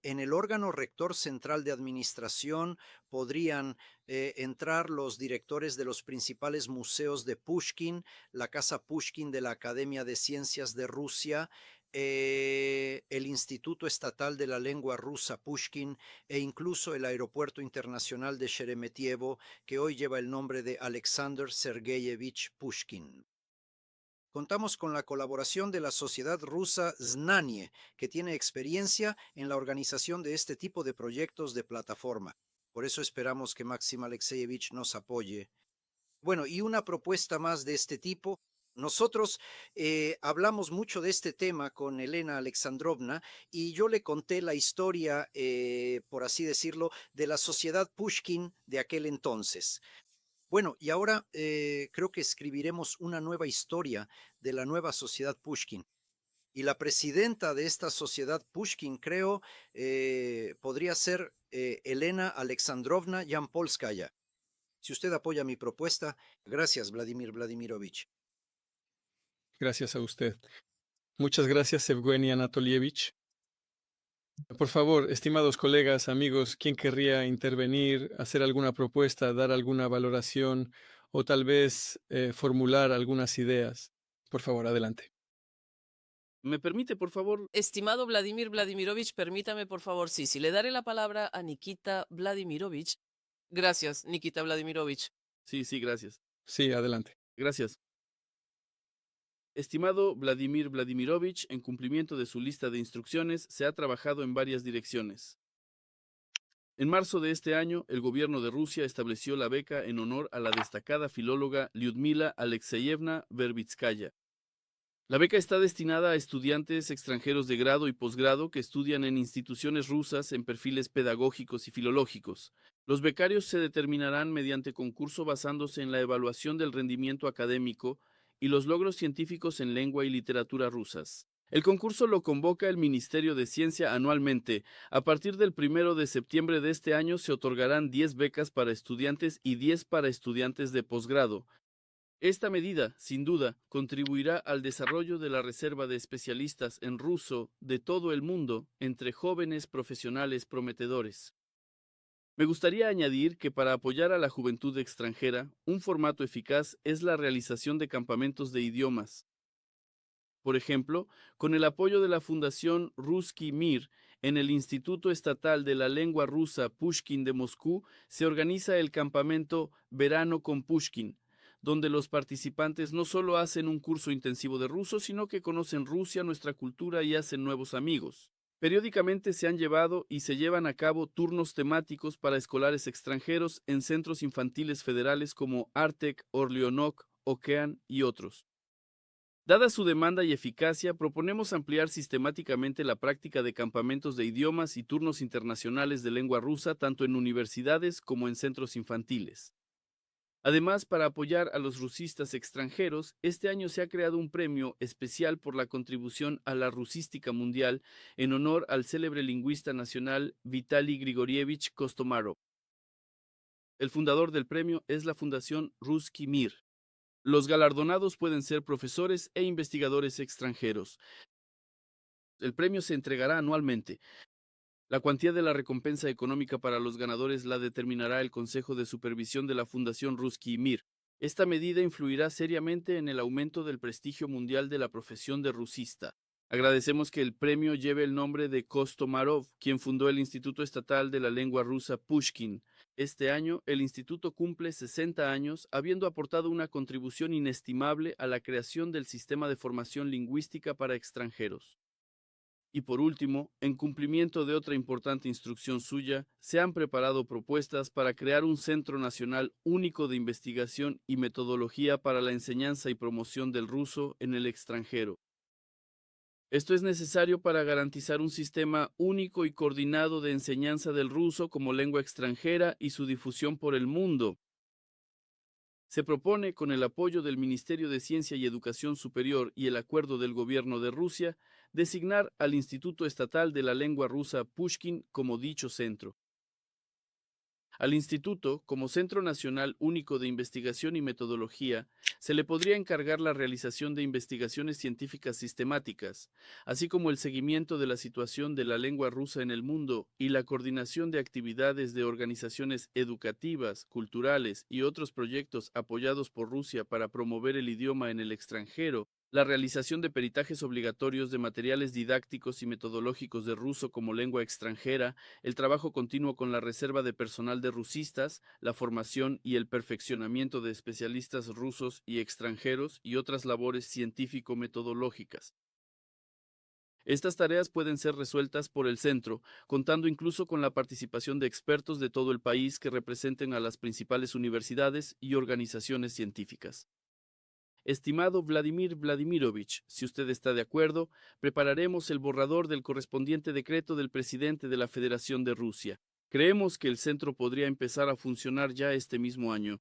En el órgano rector central de administración podrían entrar los directores de los principales museos de Pushkin, la Casa Pushkin de la Academia de Ciencias de Rusia, el Instituto Estatal de la Lengua Rusa Pushkin e incluso el Aeropuerto Internacional de Sheremetyevo, que hoy lleva el nombre de Alexander Sergeyevich Pushkin. Contamos con la colaboración de la sociedad rusa Znanie, que tiene experiencia en la organización de este tipo de proyectos de plataforma. Por eso esperamos que Maxim Alexeyevich nos apoye. Bueno, y una propuesta más de este tipo. Nosotros hablamos mucho de este tema con Elena Alexandrovna y yo le conté la historia, por así decirlo, de la sociedad Pushkin de aquel entonces. Bueno, y ahora creo que escribiremos una nueva historia de la nueva sociedad Pushkin. Y la presidenta de esta sociedad Pushkin, creo, podría ser Elena Alexandrovna Yampolskaya. Si usted apoya mi propuesta, gracias, Vladimir Vladimirovich. Gracias a usted. Muchas gracias, Evgeny Anatolievich. Por favor, estimados colegas, amigos, ¿quién querría intervenir, hacer alguna propuesta, dar alguna valoración o tal vez formular algunas ideas? Por favor, adelante. ¿Me permite, por favor? Estimado Vladimir Vladimirovich, permítame, por favor, sí, le daré la palabra a Nikita Vladimirovich. Gracias, Nikita Vladimirovich. Sí, gracias. Sí, adelante. Gracias. Estimado Vladimir Vladimirovich, en cumplimiento de su lista de instrucciones, se ha trabajado en varias direcciones. En marzo de este año, el gobierno de Rusia estableció la beca en honor a la destacada filóloga Lyudmila Alexeyevna Verbitskaya. La beca está destinada a estudiantes extranjeros de grado y posgrado que estudian en instituciones rusas en perfiles pedagógicos y filológicos. Los becarios se determinarán mediante concurso basándose en la evaluación del rendimiento académico y los logros científicos en lengua y literatura rusas. El concurso lo convoca el Ministerio de Ciencia anualmente. A partir del 1 de septiembre de este año se otorgarán 10 becas para estudiantes y 10 para estudiantes de posgrado. Esta medida, sin duda, contribuirá al desarrollo de la reserva de especialistas en ruso de todo el mundo entre jóvenes profesionales prometedores. Me gustaría añadir que para apoyar a la juventud extranjera, un formato eficaz es la realización de campamentos de idiomas. Por ejemplo, con el apoyo de la Fundación Ruski Mir, en el Instituto Estatal de la Lengua Rusa Pushkin de Moscú, se organiza el campamento Verano con Pushkin, donde los participantes no solo hacen un curso intensivo de ruso, sino que conocen Rusia, nuestra cultura y hacen nuevos amigos. Periódicamente se han llevado y se llevan a cabo turnos temáticos para escolares extranjeros en centros infantiles federales como Artek, Orleonok, Okean y otros. Dada su demanda y eficacia, proponemos ampliar sistemáticamente la práctica de campamentos de idiomas y turnos internacionales de lengua rusa tanto en universidades como en centros infantiles. Además, para apoyar a los rusistas extranjeros, este año se ha creado un premio especial por la contribución a la rusística mundial en honor al célebre lingüista nacional Vitaly Grigorievich Kostomarov. El fundador del premio es la Fundación Ruski Mir. Los galardonados pueden ser profesores e investigadores extranjeros. El premio se entregará anualmente. La cuantía de la recompensa económica para los ganadores la determinará el Consejo de Supervisión de la Fundación Ruski Mir. Esta medida influirá seriamente en el aumento del prestigio mundial de la profesión de rusista. Agradecemos que el premio lleve el nombre de Kostomarov, quien fundó el Instituto Estatal de la Lengua Rusa Pushkin. Este año, el instituto cumple 60 años, habiendo aportado una contribución inestimable a la creación del sistema de formación lingüística para extranjeros. Y por último, en cumplimiento de otra importante instrucción suya, se han preparado propuestas para crear un Centro Nacional Único de Investigación y Metodología para la Enseñanza y Promoción del Ruso en el extranjero. Esto es necesario para garantizar un sistema único y coordinado de enseñanza del ruso como lengua extranjera y su difusión por el mundo. Se propone, con el apoyo del Ministerio de Ciencia y Educación Superior y el acuerdo del Gobierno de Rusia, designar al Instituto Estatal de la Lengua Rusa Pushkin como dicho centro. Al instituto, como Centro Nacional Único de Investigación y Metodología, se le podría encargar la realización de investigaciones científicas sistemáticas, así como el seguimiento de la situación de la lengua rusa en el mundo y la coordinación de actividades de organizaciones educativas, culturales y otros proyectos apoyados por Rusia para promover el idioma en el extranjero, la realización de peritajes obligatorios de materiales didácticos y metodológicos de ruso como lengua extranjera, el trabajo continuo con la reserva de personal de rusistas, la formación y el perfeccionamiento de especialistas rusos y extranjeros y otras labores científico-metodológicas. Estas tareas pueden ser resueltas por el centro, contando incluso con la participación de expertos de todo el país que representen a las principales universidades y organizaciones científicas. Estimado Vladimir Vladimirovich, si usted está de acuerdo, prepararemos el borrador del correspondiente decreto del presidente de la Federación de Rusia. Creemos que el centro podría empezar a funcionar ya este mismo año.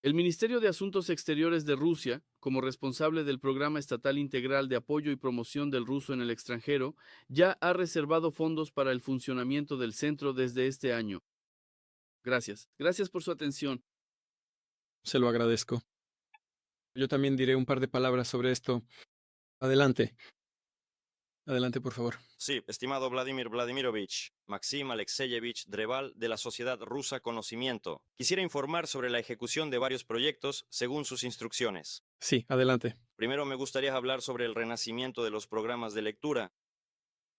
El Ministerio de Asuntos Exteriores de Rusia, como responsable del Programa Estatal Integral de Apoyo y Promoción del Ruso en el extranjero, ya ha reservado fondos para el funcionamiento del centro desde este año. Gracias. Gracias por su atención. Se lo agradezco. Yo también diré un par de palabras sobre esto. Adelante. Adelante, por favor. Sí, estimado Vladimir Vladimirovich, Maxim Alexeyevich Dreval de la Sociedad Rusa Conocimiento. Quisiera informar sobre la ejecución de varios proyectos según sus instrucciones. Sí, adelante. Primero me gustaría hablar sobre el renacimiento de los programas de lectura.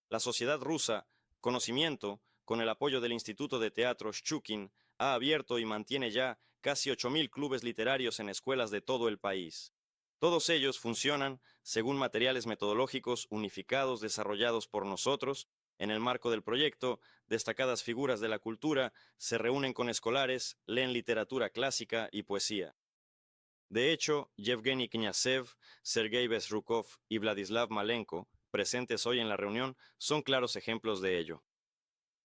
La Sociedad Rusa Conocimiento, con el apoyo del Instituto de Teatro Shchukin, ha abierto y mantiene ya casi 8.000 clubes literarios en escuelas de todo el país. Todos ellos funcionan según materiales metodológicos unificados desarrollados por nosotros. En el marco del proyecto, destacadas figuras de la cultura se reúnen con escolares, leen literatura clásica y poesía. De hecho, Yevgeny Knyazov, Sergei Bezrukov y Vladislav Malenko, presentes hoy en la reunión, son claros ejemplos de ello.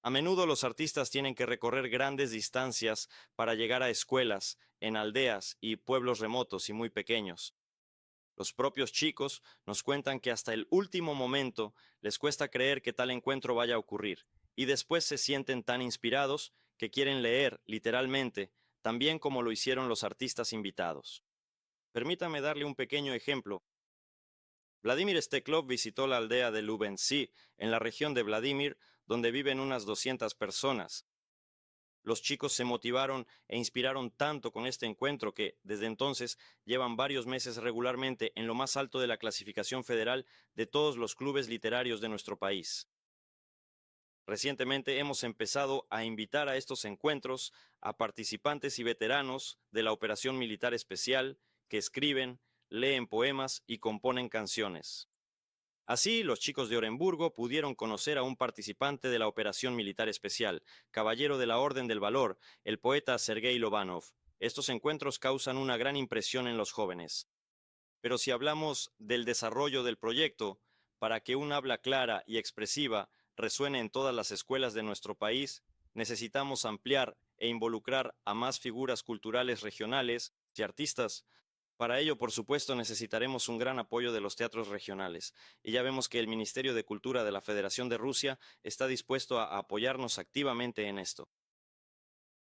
A menudo los artistas tienen que recorrer grandes distancias para llegar a escuelas, en aldeas y pueblos remotos y muy pequeños. Los propios chicos nos cuentan que hasta el último momento les cuesta creer que tal encuentro vaya a ocurrir, y después se sienten tan inspirados que quieren leer, literalmente, también como lo hicieron los artistas invitados. Permítame darle un pequeño ejemplo. Vladimir Steklov visitó la aldea de Lubensky, en la región de Vladimir, donde viven unas 200 personas. Los chicos se motivaron e inspiraron tanto con este encuentro que, desde entonces, llevan varios meses regularmente en lo más alto de la clasificación federal de todos los clubes literarios de nuestro país. Recientemente hemos empezado a invitar a estos encuentros a participantes y veteranos de la Operación Militar Especial que escriben, leen poemas y componen canciones. Así, los chicos de Orenburgo pudieron conocer a un participante de la Operación Militar Especial, caballero de la Orden del Valor, el poeta Sergei Lobanov. Estos encuentros causan una gran impresión en los jóvenes. Pero si hablamos del desarrollo del proyecto, para que un habla clara y expresiva resuene en todas las escuelas de nuestro país, necesitamos ampliar e involucrar a más figuras culturales regionales y artistas. Para ello, por supuesto, necesitaremos un gran apoyo de los teatros regionales, y ya vemos que el Ministerio de Cultura de la Federación de Rusia está dispuesto a apoyarnos activamente en esto.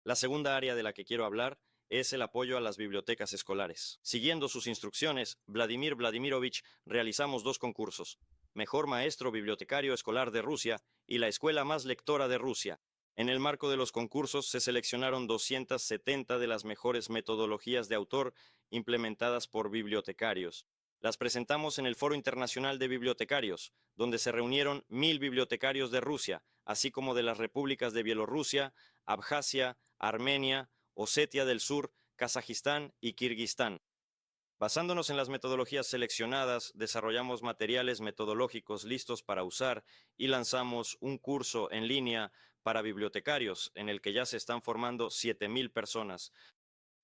La segunda área de la que quiero hablar es el apoyo a las bibliotecas escolares. Siguiendo sus instrucciones, Vladimir Vladimirovich realizamos 2 concursos: Mejor Maestro Bibliotecario Escolar de Rusia y la Escuela Más Lectora de Rusia. En el marco de los concursos se seleccionaron 270 de las mejores metodologías de autor implementadas por bibliotecarios. Las presentamos en el Foro Internacional de Bibliotecarios, donde se reunieron 1.000 bibliotecarios de Rusia, así como de las repúblicas de Bielorrusia, Abjasia, Armenia, Osetia del Sur, Kazajistán y Kirguistán. Basándonos en las metodologías seleccionadas, desarrollamos materiales metodológicos listos para usar y lanzamos un curso en línea para bibliotecarios en el que ya se están formando 7,000 personas.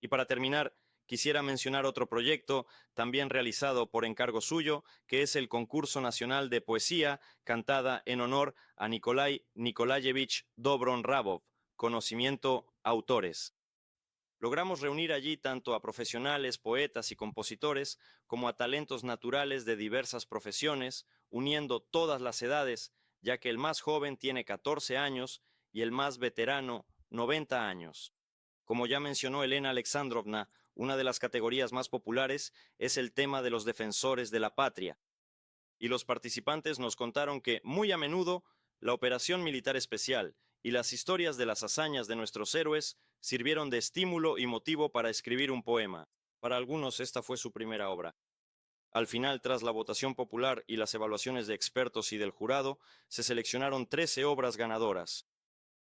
Y para terminar, quisiera mencionar otro proyecto también realizado por encargo suyo, que es el Concurso Nacional de Poesía cantada en honor a Nikolai Nikolayevich Dobron-Rabov, conocimiento autores. Logramos reunir allí tanto a profesionales, poetas y compositores, como a talentos naturales de diversas profesiones, uniendo todas las edades, ya que el más joven tiene 14 años y el más veterano 90 años. Como ya mencionó Elena Alexandrovna, una de las categorías más populares es el tema de los defensores de la patria. Y los participantes nos contaron que, muy a menudo, la operación militar especial y las historias de las hazañas de nuestros héroes sirvieron de estímulo y motivo para escribir un poema. Para algunos esta fue su primera obra. Al final, tras la votación popular y las evaluaciones de expertos y del jurado, se seleccionaron 13 obras ganadoras.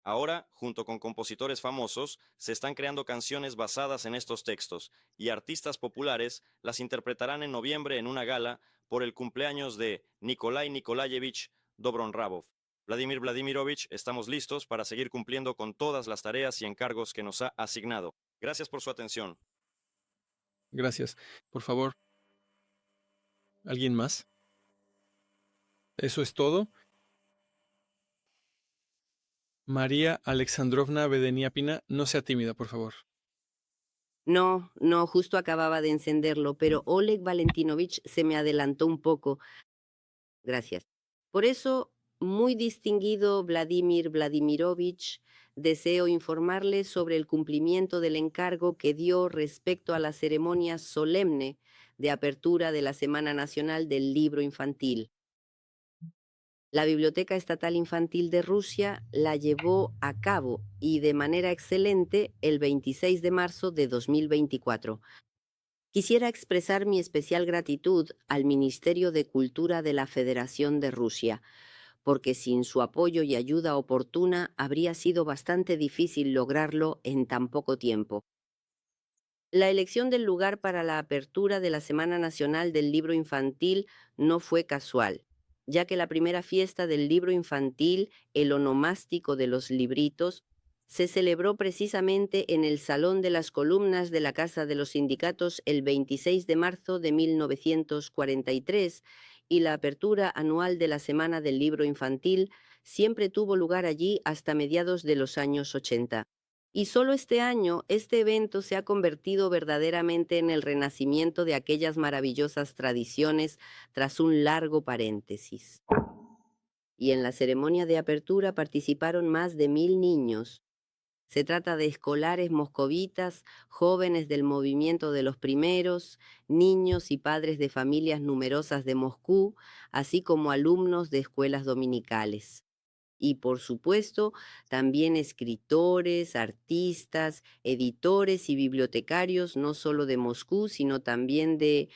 Ahora, junto con compositores famosos, se están creando canciones basadas en estos textos, y artistas populares las interpretarán en noviembre en una gala por el cumpleaños de Nikolai Nikolayevich Dobron-Rabov. Vladimir Vladimirovich, estamos listos para seguir cumpliendo con todas las tareas y encargos que nos ha asignado. Gracias por su atención. Gracias. Por favor, ¿alguien más? ¿Eso es todo? María Alexandrovna Vedeniapina, no sea tímida, por favor. No, justo acababa de encenderlo, pero Oleg Valentinovich se me adelantó un poco. Gracias. Por eso, muy distinguido Vladimir Vladimirovich, deseo informarle sobre el cumplimiento del encargo que dio respecto a la ceremonia solemne de apertura de la Semana Nacional del Libro Infantil. La Biblioteca Estatal Infantil de Rusia la llevó a cabo y de manera excelente el 26 de marzo de 2024. Quisiera expresar mi especial gratitud al Ministerio de Cultura de la Federación de Rusia, porque sin su apoyo y ayuda oportuna habría sido bastante difícil lograrlo en tan poco tiempo. La elección del lugar para la apertura de la Semana Nacional del Libro Infantil no fue casual, ya que la primera fiesta del libro infantil, el onomástico de los libritos, se celebró precisamente en el Salón de las Columnas de la Casa de los Sindicatos el 26 de marzo de 1943, y la apertura anual de la Semana del Libro Infantil siempre tuvo lugar allí hasta mediados de los años 80. Y solo este año, este evento se ha convertido verdaderamente en el renacimiento de aquellas maravillosas tradiciones tras un largo paréntesis. Y en la ceremonia de apertura participaron más de 1,000 niños. Se trata de escolares moscovitas, jóvenes del movimiento de los primeros, niños y padres de familias numerosas de Moscú, así como alumnos de escuelas dominicales. Y por supuesto, también escritores, artistas, editores y bibliotecarios, no solo de Moscú, sino también de...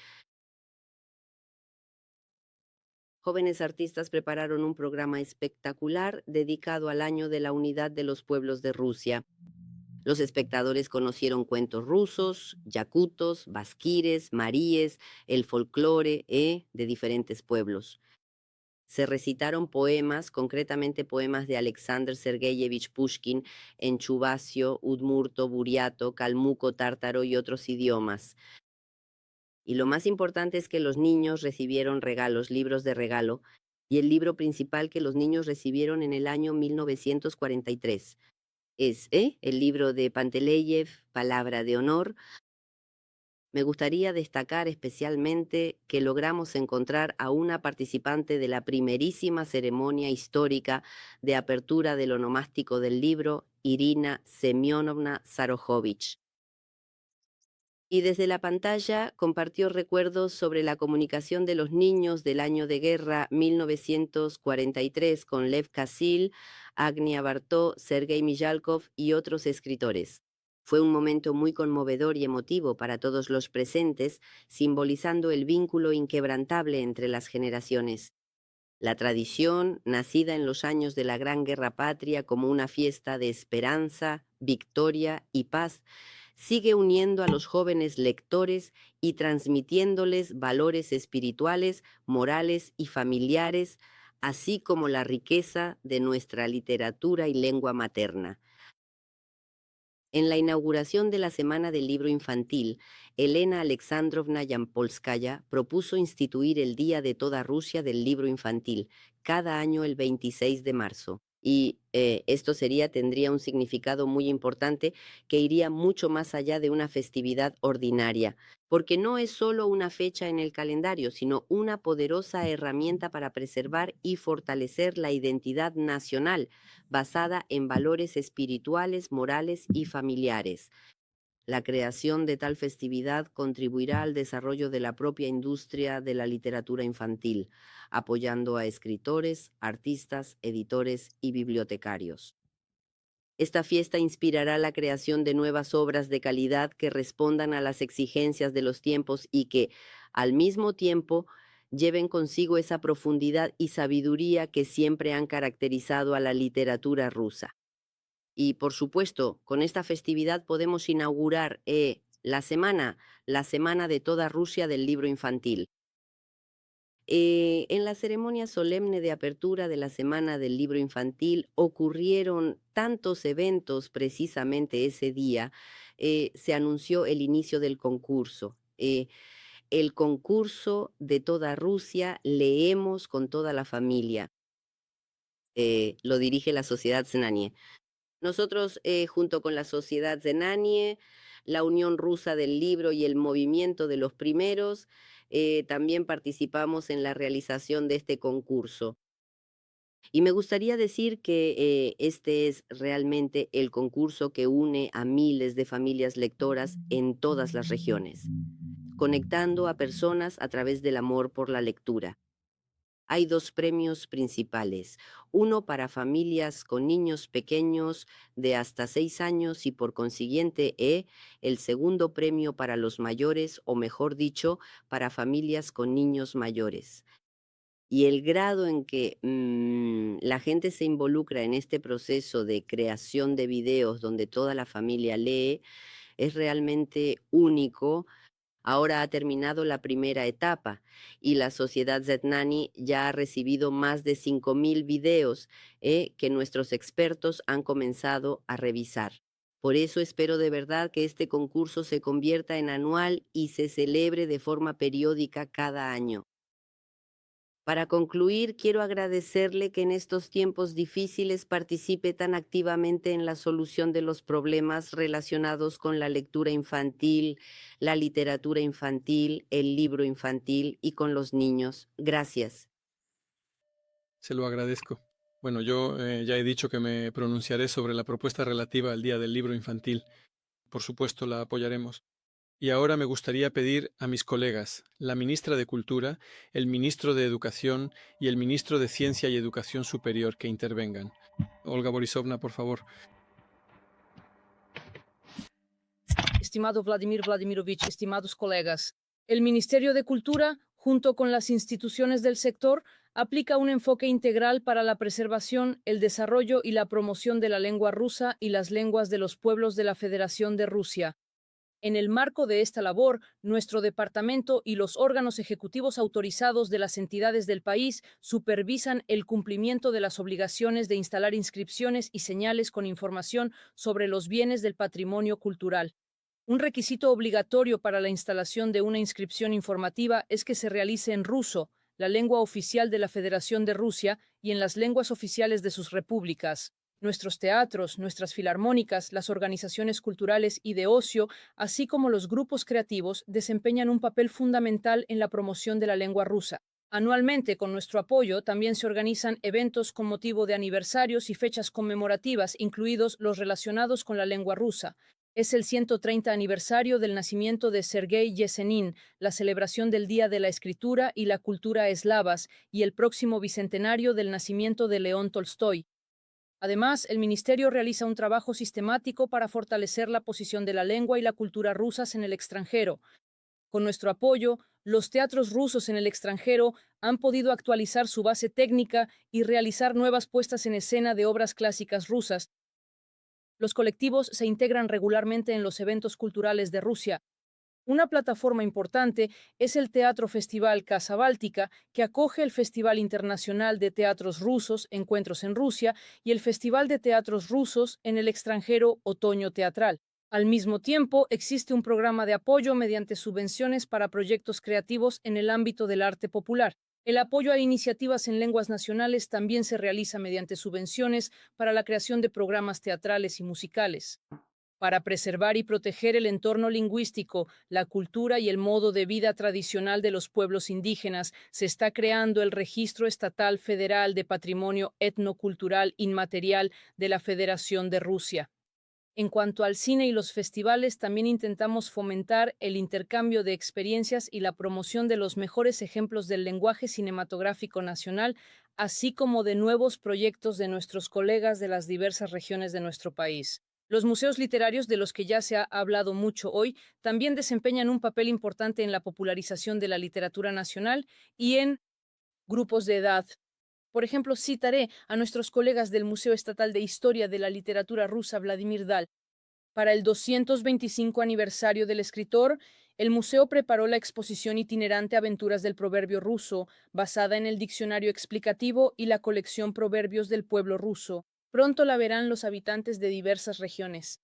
Jóvenes artistas prepararon un programa espectacular dedicado al año de la unidad de los pueblos de Rusia. Los espectadores conocieron cuentos rusos, yakutos, basquires, maríes, el folclore de diferentes pueblos. Se recitaron poemas, concretamente poemas de Alexander Sergeyevich Pushkin en chuvasio, udmurto, buriato, calmuco, tártaro y otros idiomas. Y lo más importante es que los niños recibieron regalos, libros de regalo, y el libro principal que los niños recibieron en el año 1943 es el libro de Panteleyev, Palabra de Honor. Me gustaría destacar especialmente que logramos encontrar a una participante de la primerísima ceremonia histórica de apertura del onomástico del libro, Irina Semyonovna Sarojovich. Y desde la pantalla compartió recuerdos sobre la comunicación de los niños del año de guerra 1943 con Lev Kasil, Agnia Bartó, Sergei Miyalkov y otros escritores. Fue un momento muy conmovedor y emotivo para todos los presentes, simbolizando el vínculo inquebrantable entre las generaciones. La tradición, nacida en los años de la Gran Guerra Patria como una fiesta de esperanza, victoria y paz, sigue uniendo a los jóvenes lectores y transmitiéndoles valores espirituales, morales y familiares, así como la riqueza de nuestra literatura y lengua materna. En la inauguración de la Semana del Libro Infantil, Elena Alexandrovna Yampolskaya propuso instituir el Día de toda Rusia del Libro Infantil, cada año el 26 de marzo. Y esto tendría un significado muy importante que iría mucho más allá de una festividad ordinaria, porque no es solo una fecha en el calendario, sino una poderosa herramienta para preservar y fortalecer la identidad nacional, basada en valores espirituales, morales y familiares. La creación de tal festividad contribuirá al desarrollo de la propia industria de la literatura infantil, apoyando a escritores, artistas, editores y bibliotecarios. Esta fiesta inspirará la creación de nuevas obras de calidad que respondan a las exigencias de los tiempos y que, al mismo tiempo, lleven consigo esa profundidad y sabiduría que siempre han caracterizado a la literatura rusa. Y, por supuesto, con esta festividad podemos inaugurar la semana de toda Rusia del libro infantil. En la ceremonia solemne de apertura de la Semana del Libro Infantil ocurrieron tantos eventos precisamente ese día. Se anunció el inicio del concurso. El concurso de toda Rusia, leemos con toda la familia. Lo dirige la Sociedad Znanie. Nosotros, junto con la Sociedad Znanie, la Unión Rusa del Libro y el Movimiento de los Primeros, también participamos en la realización de este concurso. Y me gustaría decir que este es realmente el concurso que une a miles de familias lectoras en todas las regiones, conectando a personas a través del amor por la lectura. Hay 2 premios principales, uno para familias con niños pequeños de hasta 6 años y por consiguiente el segundo premio para los mayores, o mejor dicho, para familias con niños mayores. Y el grado en que la gente se involucra en este proceso de creación de videos donde toda la familia lee es realmente único. Ahora ha terminado la primera etapa y la Sociedad Znanie ya ha recibido más de 5,000 videos que nuestros expertos han comenzado a revisar. Por eso espero de verdad que este concurso se convierta en anual y se celebre de forma periódica cada año. Para concluir, quiero agradecerle que en estos tiempos difíciles participe tan activamente en la solución de los problemas relacionados con la lectura infantil, la literatura infantil, el libro infantil y con los niños. Gracias. Se lo agradezco. Bueno, yo ya he dicho que me pronunciaré sobre la propuesta relativa al Día del Libro Infantil. Por supuesto, la apoyaremos. Y ahora me gustaría pedir a mis colegas, la ministra de Cultura, el ministro de Educación y el ministro de Ciencia y Educación Superior que intervengan. Olga Borisovna, por favor. Estimado Vladimir Vladimirovich, estimados colegas, el Ministerio de Cultura, junto con las instituciones del sector, aplica un enfoque integral para la preservación, el desarrollo y la promoción de la lengua rusa y las lenguas de los pueblos de la Federación de Rusia. En el marco de esta labor, nuestro departamento y los órganos ejecutivos autorizados de las entidades del país supervisan el cumplimiento de las obligaciones de instalar inscripciones y señales con información sobre los bienes del patrimonio cultural. Un requisito obligatorio para la instalación de una inscripción informativa es que se realice en ruso, la lengua oficial de la Federación de Rusia, y en las lenguas oficiales de sus repúblicas. Nuestros teatros, nuestras filarmónicas, las organizaciones culturales y de ocio, así como los grupos creativos, desempeñan un papel fundamental en la promoción de la lengua rusa. Anualmente, con nuestro apoyo, también se organizan eventos con motivo de aniversarios y fechas conmemorativas, incluidos los relacionados con la lengua rusa. Es el 130 aniversario del nacimiento de Sergei Yesenin, la celebración del Día de la Escritura y la Cultura eslavas, y el próximo bicentenario del nacimiento de León Tolstoy. Además, el Ministerio realiza un trabajo sistemático para fortalecer la posición de la lengua y la cultura rusas en el extranjero. Con nuestro apoyo, los teatros rusos en el extranjero han podido actualizar su base técnica y realizar nuevas puestas en escena de obras clásicas rusas. Los colectivos se integran regularmente en los eventos culturales de Rusia. Una plataforma importante es el Teatro Festival Casa Báltica, que acoge el Festival Internacional de Teatros Rusos, Encuentros en Rusia, y el Festival de Teatros Rusos en el extranjero, Otoño Teatral. Al mismo tiempo, existe un programa de apoyo mediante subvenciones para proyectos creativos en el ámbito del arte popular. El apoyo a iniciativas en lenguas nacionales también se realiza mediante subvenciones para la creación de programas teatrales y musicales. Para preservar y proteger el entorno lingüístico, la cultura y el modo de vida tradicional de los pueblos indígenas, se está creando el Registro Estatal Federal de Patrimonio Etnocultural Inmaterial de la Federación de Rusia. En cuanto al cine y los festivales, también intentamos fomentar el intercambio de experiencias y la promoción de los mejores ejemplos del lenguaje cinematográfico nacional, así como de nuevos proyectos de nuestros colegas de las diversas regiones de nuestro país. Los museos literarios, de los que ya se ha hablado mucho hoy, también desempeñan un papel importante en la popularización de la literatura nacional y en grupos de edad. Por ejemplo, citaré a nuestros colegas del Museo Estatal de Historia de la Literatura Rusa Vladimir Dal. Para el 225 aniversario del escritor, el museo preparó la exposición itinerante Aventuras del Proverbio Ruso, basada en el diccionario explicativo y la colección Proverbios del pueblo ruso. Pronto la verán los habitantes de diversas regiones.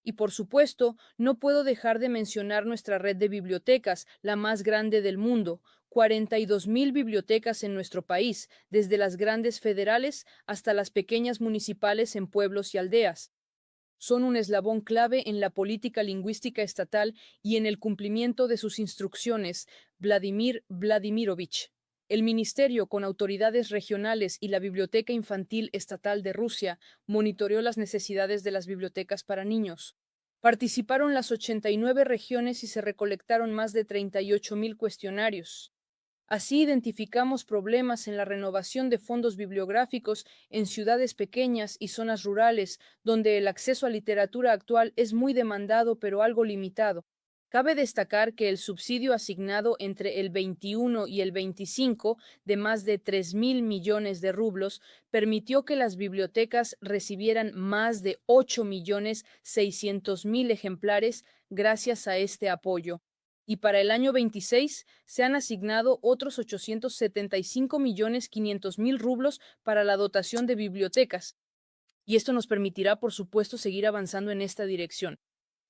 Y por supuesto, no puedo dejar de mencionar nuestra red de bibliotecas, la más grande del mundo. 42.000 bibliotecas en nuestro país, desde las grandes federales hasta las pequeñas municipales en pueblos y aldeas. Son un eslabón clave en la política lingüística estatal y en el cumplimiento de sus instrucciones. Vladimir Vladimirovich. El Ministerio, con autoridades regionales y la Biblioteca Infantil Estatal de Rusia, monitoreó las necesidades de las bibliotecas para niños. Participaron las 89 regiones y se recolectaron más de 38.000 cuestionarios. Así identificamos problemas en la renovación de fondos bibliográficos en ciudades pequeñas y zonas rurales, donde el acceso a literatura actual es muy demandado pero algo limitado. Cabe destacar que el subsidio asignado entre el 21 y el 25 de más de 3.000 millones de rublos permitió que las bibliotecas recibieran más de 8.600.000 ejemplares gracias a este apoyo. Y para el año 26 se han asignado otros 875.500.000 rublos para la dotación de bibliotecas. Y esto nos permitirá, por supuesto, seguir avanzando en esta dirección.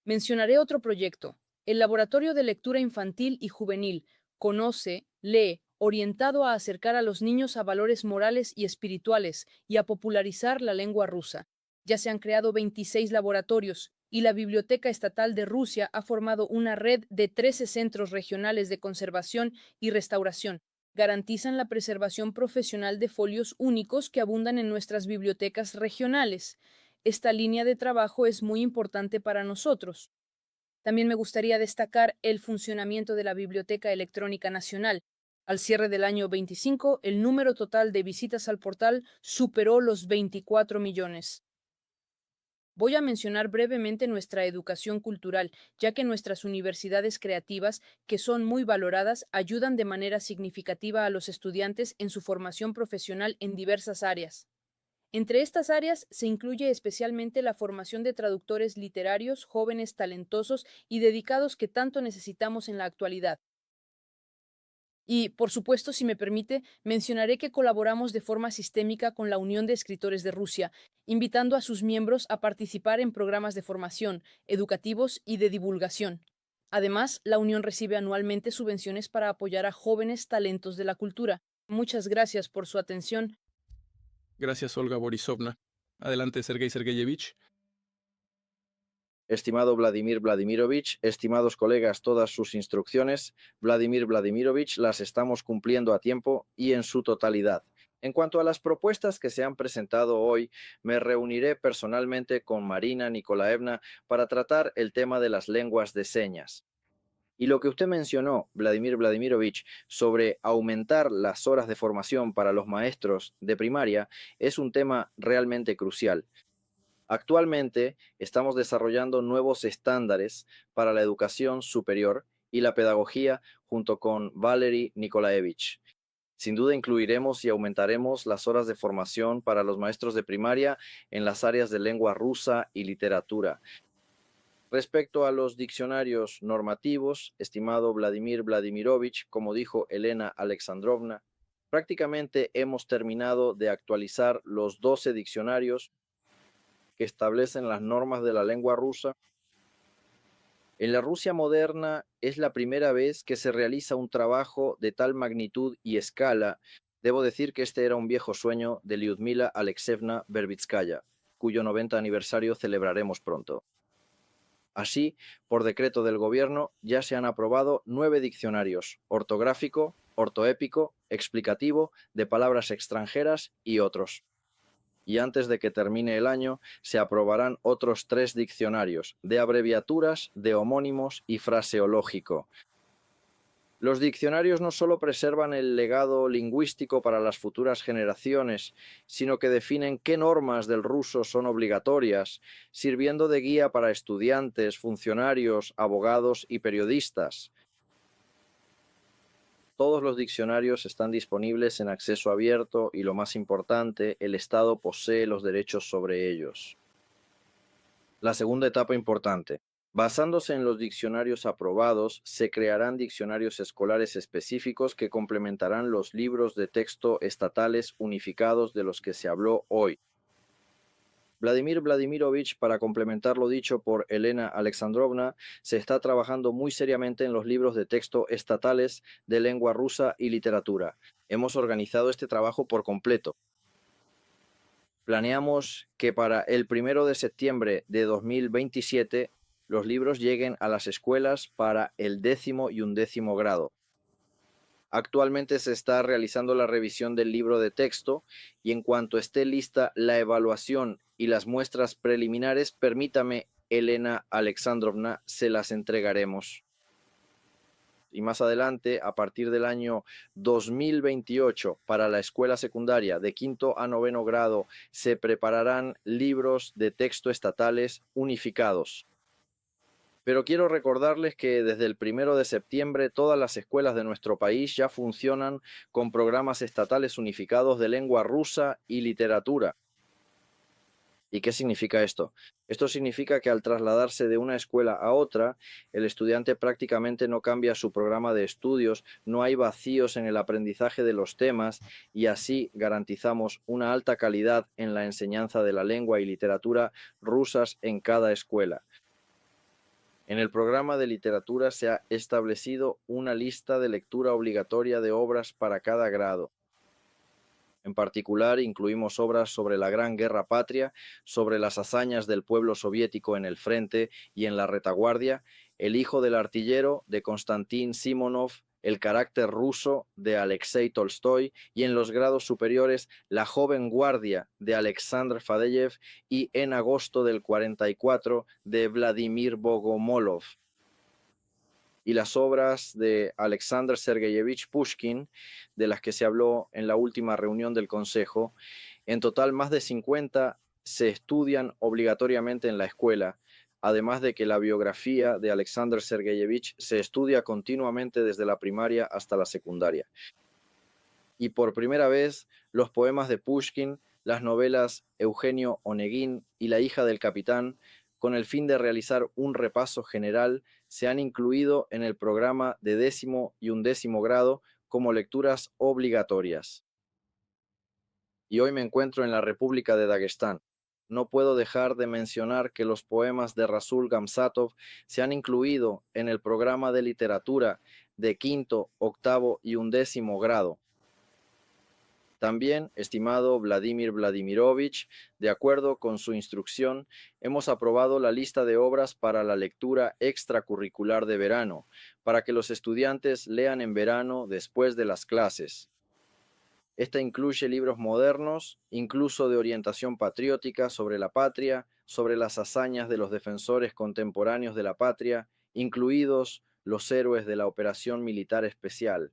Mencionaré otro proyecto. El Laboratorio de Lectura Infantil y Juvenil conoce, lee, orientado a acercar a los niños a valores morales y espirituales y a popularizar la lengua rusa. Ya se han creado 26 laboratorios y la Biblioteca Estatal de Rusia ha formado una red de 13 centros regionales de conservación y restauración. Garantizan la preservación profesional de folios únicos que abundan en nuestras bibliotecas regionales. Esta línea de trabajo es muy importante para nosotros. También me gustaría destacar el funcionamiento de la Biblioteca Electrónica Nacional. Al cierre del año 25, el número total de visitas al portal superó los 24 millones. Voy a mencionar brevemente nuestra educación cultural, ya que nuestras universidades creativas, que son muy valoradas, ayudan de manera significativa a los estudiantes en su formación profesional en diversas áreas. Entre estas áreas se incluye especialmente la formación de traductores literarios, jóvenes, talentosos y dedicados que tanto necesitamos en la actualidad. Y, por supuesto, si me permite, mencionaré que colaboramos de forma sistémica con la Unión de Escritores de Rusia, invitando a sus miembros a participar en programas de formación, educativos y de divulgación. Además, la Unión recibe anualmente subvenciones para apoyar a jóvenes talentos de la cultura. Muchas gracias por su atención. Gracias, Olga Borisovna. Adelante, Sergei Sergeyevich. Estimado Vladimir Vladimirovich, estimados colegas, todas sus instrucciones, Vladimir Vladimirovich, las estamos cumpliendo a tiempo y en su totalidad. En cuanto a las propuestas que se han presentado hoy, me reuniré personalmente con Marina Nikolaevna para tratar el tema de las lenguas de señas. Y lo que usted mencionó, Vladimir Vladimirovich, sobre aumentar las horas de formación para los maestros de primaria, es un tema realmente crucial. Actualmente estamos desarrollando nuevos estándares para la educación superior y la pedagogía junto con Valery Nikolaevich. Sin duda incluiremos y aumentaremos las horas de formación para los maestros de primaria en las áreas de lengua rusa y literatura. Respecto a los diccionarios normativos, estimado Vladimir Vladimirovich, como dijo Elena Alexandrovna, prácticamente hemos terminado de actualizar los 12 diccionarios que establecen las normas de la lengua rusa. En la Rusia moderna es la primera vez que se realiza un trabajo de tal magnitud y escala. Debo decir que este era un viejo sueño de Lyudmila Alexeyevna Verbitskaya, cuyo 90 aniversario celebraremos pronto. Así, por decreto del gobierno, ya se han aprobado 9 diccionarios: ortográfico, ortoépico, explicativo, de palabras extranjeras y otros. Y antes de que termine el año, se aprobarán otros 3 diccionarios, de abreviaturas, de homónimos y fraseológico. Los diccionarios no solo preservan el legado lingüístico para las futuras generaciones, sino que definen qué normas del ruso son obligatorias, sirviendo de guía para estudiantes, funcionarios, abogados y periodistas. Todos los diccionarios están disponibles en acceso abierto y, lo más importante, el Estado posee los derechos sobre ellos. La segunda etapa importante. Basándose en los diccionarios aprobados, se crearán diccionarios escolares específicos que complementarán los libros de texto estatales unificados de los que se habló hoy. Vladimir Vladimirovich, para complementar lo dicho por Elena Alexandrovna, se está trabajando muy seriamente en los libros de texto estatales de lengua rusa y literatura. Hemos organizado este trabajo por completo. Planeamos que para el 1 de septiembre de 2027 los libros lleguen a las escuelas para el 10º y 11º grado. Actualmente se está realizando la revisión del libro de texto y en cuanto esté lista la evaluación y las muestras preliminares, permítame, Elena Alexandrovna, se las entregaremos. Y más adelante, a partir del año 2028, para la escuela secundaria de 5º a 9º grado, se prepararán libros de texto estatales unificados. Pero quiero recordarles que desde el 1 de septiembre todas las escuelas de nuestro país ya funcionan con programas estatales unificados de lengua rusa y literatura. ¿Y qué significa esto? Esto significa que al trasladarse de una escuela a otra, el estudiante prácticamente no cambia su programa de estudios, no hay vacíos en el aprendizaje de los temas y así garantizamos una alta calidad en la enseñanza de la lengua y literatura rusas en cada escuela. En el programa de literatura se ha establecido una lista de lectura obligatoria de obras para cada grado. En particular, incluimos obras sobre la Gran Guerra Patria, sobre las hazañas del pueblo soviético en el frente y en la retaguardia, El hijo del artillero, de Konstantin Simonov, El carácter ruso, de Alexei Tolstoy, y en los grados superiores, La joven guardia, de Alexander Fadeyev, y En agosto del 44, de Vladimir Bogomolov. Y las obras de Alexander Sergeyevich Pushkin, de las que se habló en la última reunión del Consejo. En total, más de 50 se estudian obligatoriamente en la escuela, además de que la biografía de Alexander Sergeyevich se estudia continuamente desde la primaria hasta la secundaria. Y por primera vez, los poemas de Pushkin, las novelas Eugenio Oneguín y La hija del capitán, con el fin de realizar un repaso general, se han incluido en el programa de 10º y 11º grado como lecturas obligatorias. Y hoy me encuentro en la República de Daguestán. No puedo dejar de mencionar que los poemas de Rasul Gamzatov se han incluido en el programa de literatura de 5º, 8º y 11º grado. También, estimado Vladimir Vladimirovich, de acuerdo con su instrucción, hemos aprobado la lista de obras para la lectura extracurricular de verano, para que los estudiantes lean en verano después de las clases. Esta incluye libros modernos, incluso de orientación patriótica sobre la patria, sobre las hazañas de los defensores contemporáneos de la patria, incluidos los héroes de la operación militar especial.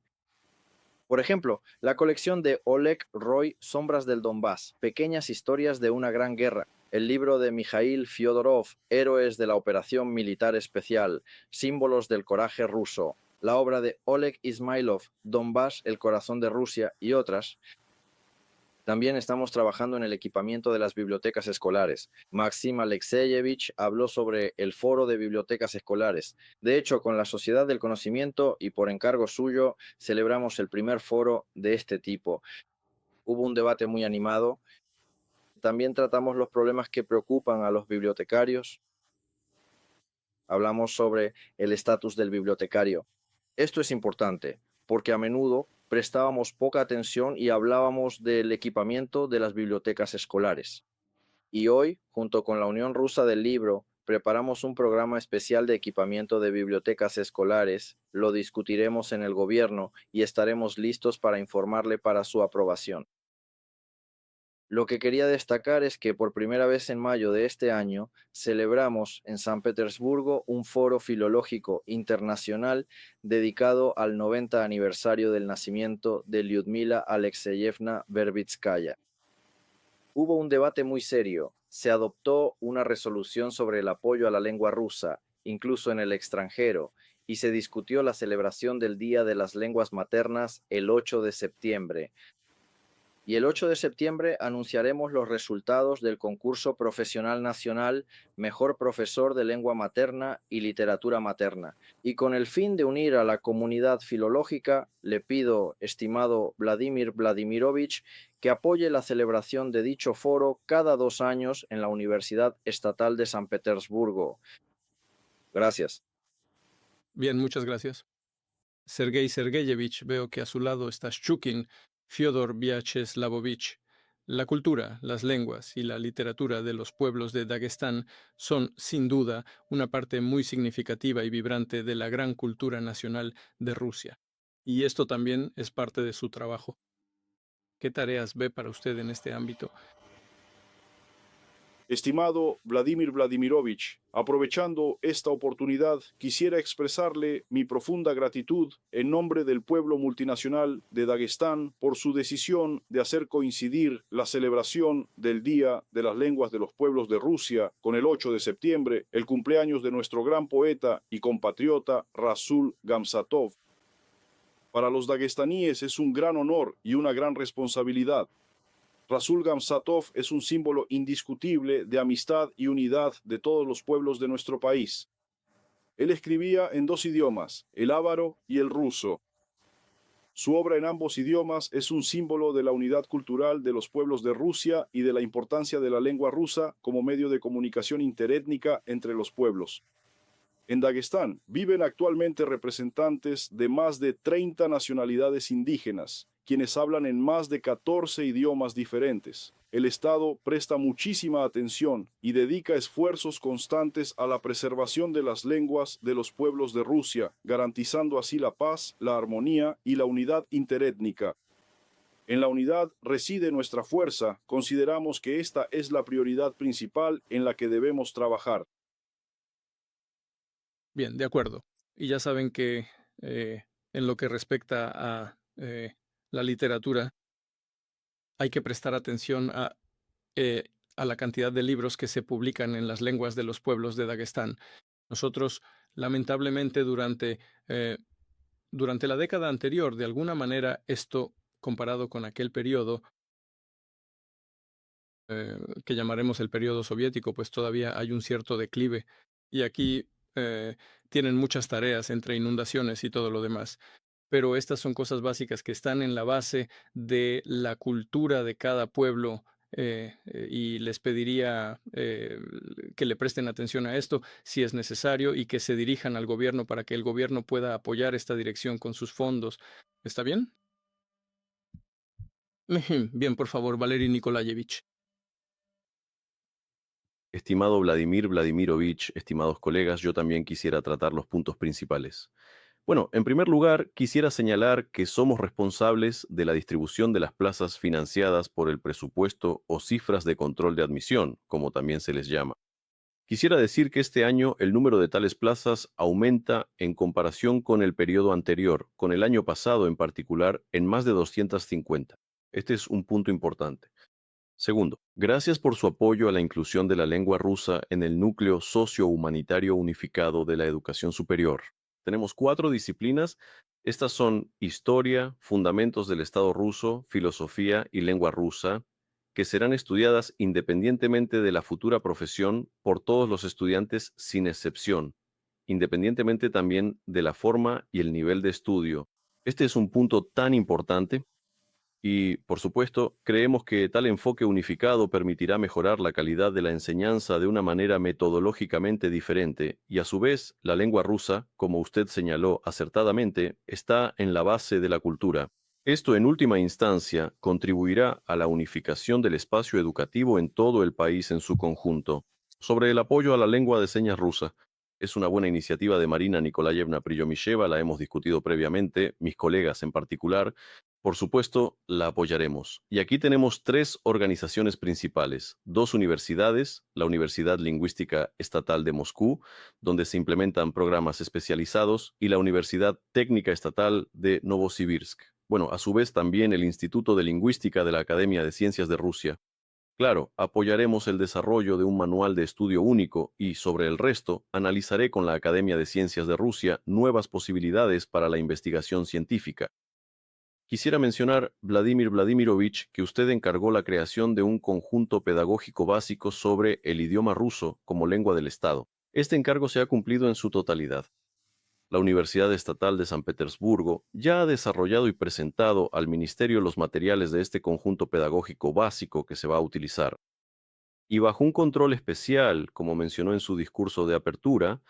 Por ejemplo, la colección de Oleg Roy, Sombras del Donbass, Pequeñas historias de una gran guerra. El libro de Mikhail Fyodorov, Héroes de la operación militar especial, Símbolos del coraje ruso. la obra de Oleg Ismailov, Donbass, el corazón de Rusia y otras. También estamos trabajando en el equipamiento de las bibliotecas escolares. Maxim Alexeyevich habló sobre el foro de bibliotecas escolares. De hecho, con la Sociedad del Conocimiento y por encargo suyo, celebramos el primer foro de este tipo. Hubo un debate muy animado. También tratamos los problemas que preocupan a los bibliotecarios. Hablamos sobre el estatus del bibliotecario. Esto es importante, porque a menudo prestábamos poca atención y hablábamos del equipamiento de las bibliotecas escolares. Y hoy, junto con la Unión Rusa del Libro, preparamos un programa especial de equipamiento de bibliotecas escolares, lo discutiremos en el gobierno y estaremos listos para informarle para su aprobación. Lo que quería destacar es que por primera vez en mayo de este año celebramos en San Petersburgo un foro filológico internacional dedicado al 90 aniversario del nacimiento de Lyudmila Alexeyevna Verbitskaya. Hubo un debate muy serio. Se adoptó una resolución sobre el apoyo a la lengua rusa, incluso en el extranjero, y se discutió la celebración del Día de las Lenguas Maternas el 8 de septiembre. Y el 8 de septiembre anunciaremos los resultados del concurso profesional nacional Mejor Profesor de Lengua Materna y Literatura Materna. Y con el fin de unir a la comunidad filológica, le pido, estimado Vladimir Vladimirovich, que apoye la celebración de dicho foro cada 2 años en la Universidad Estatal de San Petersburgo. Gracias. Bien, muchas gracias. Sergei Sergeyevich, veo que a su lado está Shchukin, Fyodor Vyacheslavovich. La cultura, las lenguas y la literatura de los pueblos de Dagestán son, sin duda, una parte muy significativa y vibrante de la gran cultura nacional de Rusia. Y esto también es parte de su trabajo. ¿Qué tareas ve para usted en este ámbito? Estimado Vladimir Vladimirovich, aprovechando esta oportunidad, quisiera expresarle mi profunda gratitud en nombre del pueblo multinacional de Dagestán por su decisión de hacer coincidir la celebración del Día de las Lenguas de los Pueblos de Rusia con el 8 de septiembre, el cumpleaños de nuestro gran poeta y compatriota Rasul Gamzatov. Para los dagestaníes es un gran honor y una gran responsabilidad. Rasul Gamzatov es un símbolo indiscutible de amistad y unidad de todos los pueblos de nuestro país. Él escribía en 2 idiomas, el ávaro y el ruso. Su obra en ambos idiomas es un símbolo de la unidad cultural de los pueblos de Rusia y de la importancia de la lengua rusa como medio de comunicación interétnica entre los pueblos. En Dagestán viven actualmente representantes de más de 30 nacionalidades indígenas, quienes hablan en más de 14 idiomas diferentes. El Estado presta muchísima atención y dedica esfuerzos constantes a la preservación de las lenguas de los pueblos de Rusia, garantizando así la paz, la armonía y la unidad interétnica. En la unidad reside nuestra fuerza. Consideramos que esta es la prioridad principal en la que debemos trabajar. Bien, de acuerdo. Y ya saben que en lo que respecta a la literatura, hay que prestar atención a la cantidad de libros que se publican en las lenguas de los pueblos de Dagestán. Nosotros, lamentablemente, durante la década anterior, de alguna manera, esto, comparado con aquel periodo, que llamaremos el periodo soviético, pues todavía hay un cierto declive. Y aquí tienen muchas tareas entre inundaciones y todo lo demás. Pero estas son cosas básicas que están en la base de la cultura de cada pueblo y les pediría que le presten atención a esto si es necesario y que se dirijan al gobierno para que el gobierno pueda apoyar esta dirección con sus fondos. ¿Está bien? Bien, por favor, Valery Nikolayevich. Estimado Vladimir Vladimirovich, estimados colegas, yo también quisiera tratar los puntos principales. Bueno, en primer lugar, quisiera señalar que somos responsables de la distribución de las plazas financiadas por el presupuesto o cifras de control de admisión, como también se les llama. Quisiera decir que este año el número de tales plazas aumenta en comparación con el periodo anterior, con el año pasado en particular, en más de 250. Este es un punto importante. Segundo, gracias por su apoyo a la inclusión de la lengua rusa en el núcleo socio-humanitario unificado de la educación superior. Tenemos 4 disciplinas. Estas son Historia, Fundamentos del Estado ruso, Filosofía y Lengua rusa, que serán estudiadas independientemente de la futura profesión por todos los estudiantes sin excepción, independientemente también de la forma y el nivel de estudio. Este es un punto tan importante y, por supuesto, creemos que tal enfoque unificado permitirá mejorar la calidad de la enseñanza de una manera metodológicamente diferente y, a su vez, la lengua rusa, como usted señaló acertadamente, está en la base de la cultura. Esto, en última instancia, contribuirá a la unificación del espacio educativo en todo el país en su conjunto. Sobre el apoyo a la lengua de señas rusa, es una buena iniciativa de Marina Nikolayevna Priyomisheva, la hemos discutido previamente, mis colegas en particular. Por supuesto, la apoyaremos. Y aquí tenemos 3 organizaciones principales, 2 universidades, la Universidad Lingüística Estatal de Moscú, donde se implementan programas especializados, y la Universidad Técnica Estatal de Novosibirsk. Bueno, a su vez también el Instituto de Lingüística de la Academia de Ciencias de Rusia. Claro, apoyaremos el desarrollo de un manual de estudio único y, sobre el resto, analizaré con la Academia de Ciencias de Rusia nuevas posibilidades para la investigación científica. Quisiera mencionar, Vladimir Vladimirovich, que usted encargó la creación de un conjunto pedagógico básico sobre el idioma ruso como lengua del Estado. Este encargo se ha cumplido en su totalidad. La Universidad Estatal de San Petersburgo ya ha desarrollado y presentado al Ministerio los materiales de este conjunto pedagógico básico que se va a utilizar. Y bajo un control especial, como mencionó en su discurso de apertura,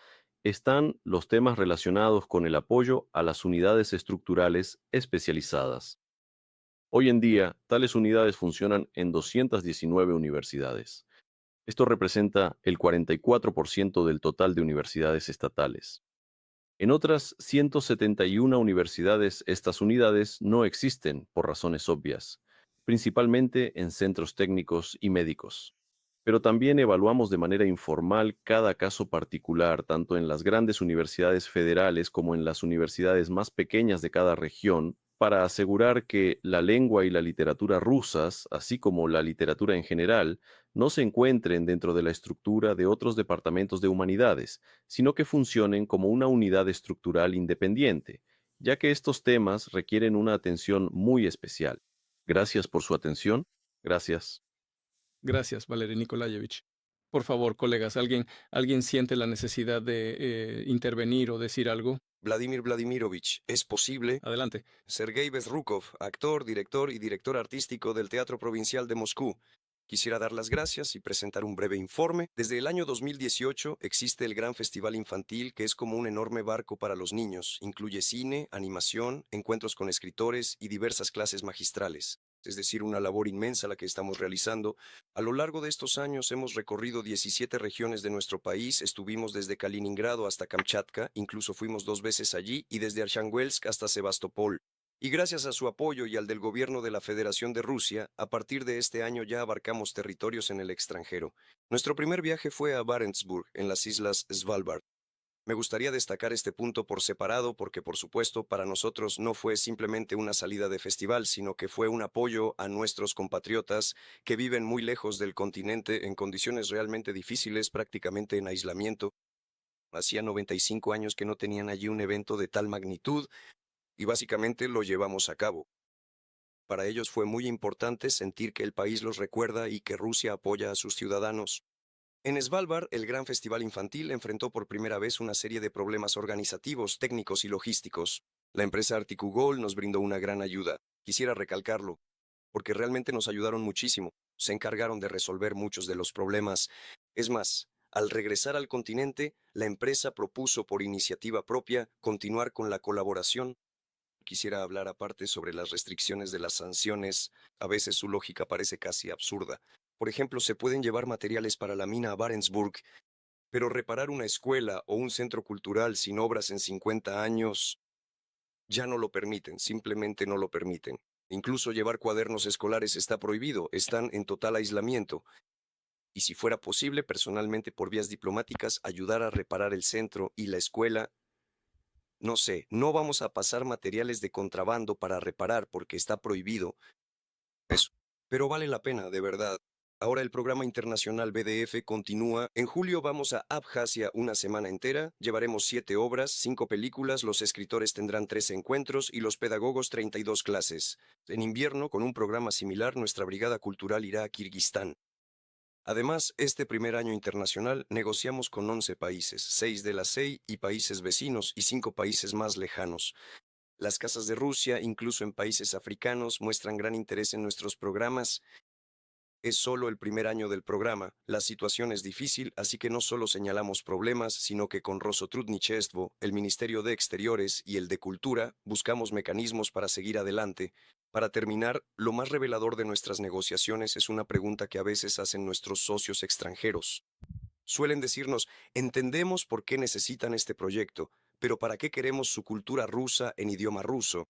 están los temas relacionados con el apoyo a las unidades estructurales especializadas. Hoy en día, tales unidades funcionan en 219 universidades. Esto representa el 44% del total de universidades estatales. En otras 171 universidades, estas unidades no existen por razones obvias, principalmente en centros técnicos y médicos. Pero también evaluamos de manera informal cada caso particular, tanto en las grandes universidades federales como en las universidades más pequeñas de cada región, para asegurar que la lengua y la literatura rusas, así como la literatura en general, no se encuentren dentro de la estructura de otros departamentos de humanidades, sino que funcionen como una unidad estructural independiente, ya que estos temas requieren una atención muy especial. Gracias por su atención. Gracias. Gracias, Valery Nikolayevich. Por favor, colegas, ¿alguien siente la necesidad de intervenir o decir algo? Vladimir Vladimirovich, ¿es posible? Adelante. Sergei Bezrukov, actor, director y director artístico del Teatro Provincial de Moscú. Quisiera dar las gracias y presentar un breve informe. Desde el año 2018 existe el Gran Festival Infantil, que es como un enorme barco para los niños. Incluye cine, animación, encuentros con escritores y diversas clases magistrales. Es decir, una labor inmensa la que estamos realizando. A lo largo de estos años hemos recorrido 17 regiones de nuestro país, estuvimos desde Kaliningrado hasta Kamchatka, incluso fuimos 2 veces allí, y desde Archangelsk hasta Sebastopol. Y gracias a su apoyo y al del gobierno de la Federación de Rusia, a partir de este año ya abarcamos territorios en el extranjero. Nuestro primer viaje fue a Barentsburg, en las islas Svalbard. Me gustaría destacar este punto por separado porque, por supuesto, para nosotros no fue simplemente una salida de festival, sino que fue un apoyo a nuestros compatriotas que viven muy lejos del continente en condiciones realmente difíciles, prácticamente en aislamiento. Hacía 95 años que no tenían allí un evento de tal magnitud y básicamente lo llevamos a cabo. Para ellos fue muy importante sentir que el país los recuerda y que Rusia apoya a sus ciudadanos. En Svalbard, el Gran Festival Infantil enfrentó por primera vez una serie de problemas organizativos, técnicos y logísticos. La empresa Articugol nos brindó una gran ayuda. Quisiera recalcarlo, porque realmente nos ayudaron muchísimo. Se encargaron de resolver muchos de los problemas. Es más, al regresar al continente, la empresa propuso por iniciativa propia continuar con la colaboración. Quisiera hablar aparte sobre las restricciones de las sanciones. A veces su lógica parece casi absurda. Por ejemplo, se pueden llevar materiales para la mina a Barentsburg, pero reparar una escuela o un centro cultural sin obras en 50 años ya no lo permiten, simplemente no lo permiten. Incluso llevar cuadernos escolares está prohibido, están en total aislamiento. Y si fuera posible, personalmente por vías diplomáticas, ayudar a reparar el centro y la escuela. No sé, no vamos a pasar materiales de contrabando para reparar porque está prohibido. Eso. Pero vale la pena, de verdad. Ahora el programa internacional BDF continúa. En julio vamos a Abjasia una semana entera. Llevaremos 7 obras, 5 películas, los escritores tendrán 3 encuentros y los pedagogos 32 clases. En invierno, con un programa similar, nuestra brigada cultural irá a Kirguistán. Además, este primer año internacional negociamos con 11 países, 6 de la CEI y países vecinos y 5 países más lejanos. Las casas de Rusia, incluso en países africanos, muestran gran interés en nuestros programas. Es solo el primer año del programa, la situación es difícil, así que no solo señalamos problemas, sino que con Rosotrudnichestvo, el Ministerio de Exteriores y el de Cultura, buscamos mecanismos para seguir adelante. Para terminar, lo más revelador de nuestras negociaciones es una pregunta que a veces hacen nuestros socios extranjeros. Suelen decirnos, entendemos por qué necesitan este proyecto, pero ¿para qué queremos su cultura rusa en idioma ruso?